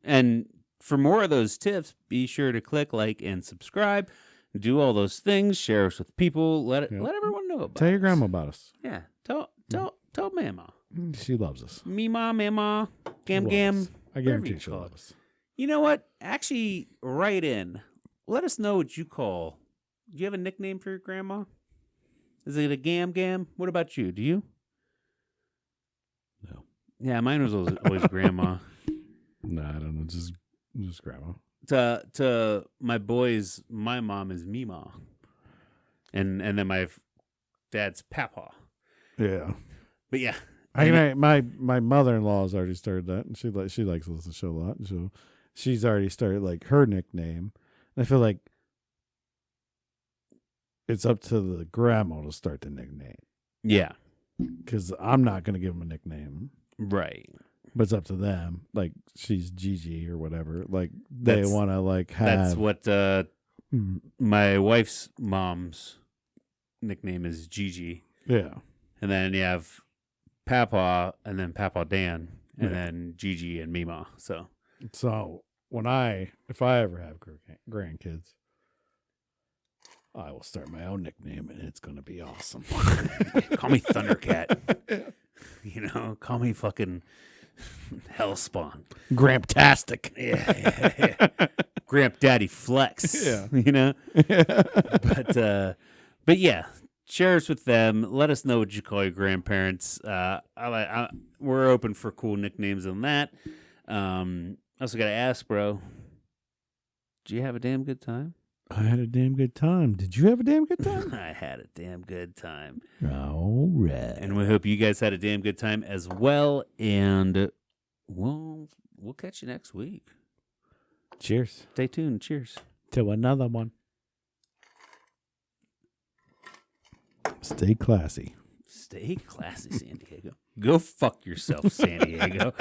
and for more of those tips, be sure to click like and subscribe. Do all those things. Share us with people. Let everyone know about. Tell your grandma about us. Yeah. Tell Mama. She loves us. Mama, Gam. I guarantee she loves us. You know what? Actually, write in. Let us know what you call. Do you have a nickname for your grandma? Is it a Gam? What about you? Do you? No. Yeah, mine was always Grandma. No, I don't know. Just Grandma. To my boys, my mom is Mima, and then my dad's Papa. Yeah, but yeah, my mother-in-law has already started that, and she likes to listen to the show a lot, and so she's already started like her nickname. And I feel like it's up to the grandma to start the nickname. Yeah, because I'm not going to give them a nickname, right? But it's up to them. Like, she's Gigi or whatever. Like, they want to, like, have... That's what my wife's mom's nickname is, Gigi. Yeah. And then you have Papa, and then Papa Dan, and then Gigi and Mima. So if I ever have grandkids, I will start my own nickname, and it's going to be awesome. Call me Thundercat. Call me fucking Hellspawn. Gramptastic. Yeah. Gramp Daddy Flex. Yeah. You know? But yeah, share us with them. Let us know what you call your grandparents. We're open for cool nicknames on that. Also got to ask, bro, did you have a damn good time? I had a damn good time. Did you have a damn good time? I had a damn good time. All right. And we hope you guys had a damn good time as well. And we'll catch you next week. Cheers. Stay tuned. Cheers. To another one. Stay classy. Stay classy, San Diego. Go fuck yourself, San Diego.